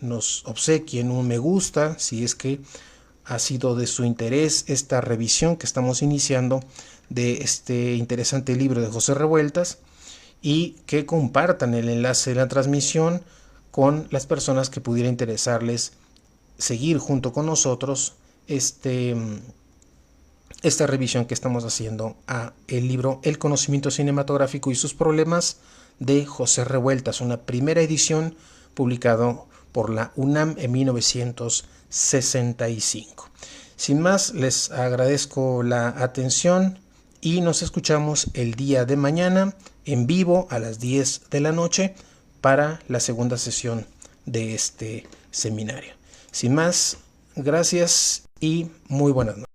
Speaker 1: nos obsequien un me gusta si es que ha sido de su interés esta revisión que estamos iniciando de este interesante libro de José Revueltas, y que compartan el enlace de la transmisión con las personas que pudiera interesarles seguir junto con nosotros esta revisión que estamos haciendo a el libro El conocimiento cinematográfico y sus problemas, de José Revueltas, una primera edición publicado por la UNAM en 1965. Sin más, les agradezco la atención y nos escuchamos el día de mañana en vivo a las 10 de la noche para la segunda sesión de este seminario. Sin más, gracias y muy buenas noches.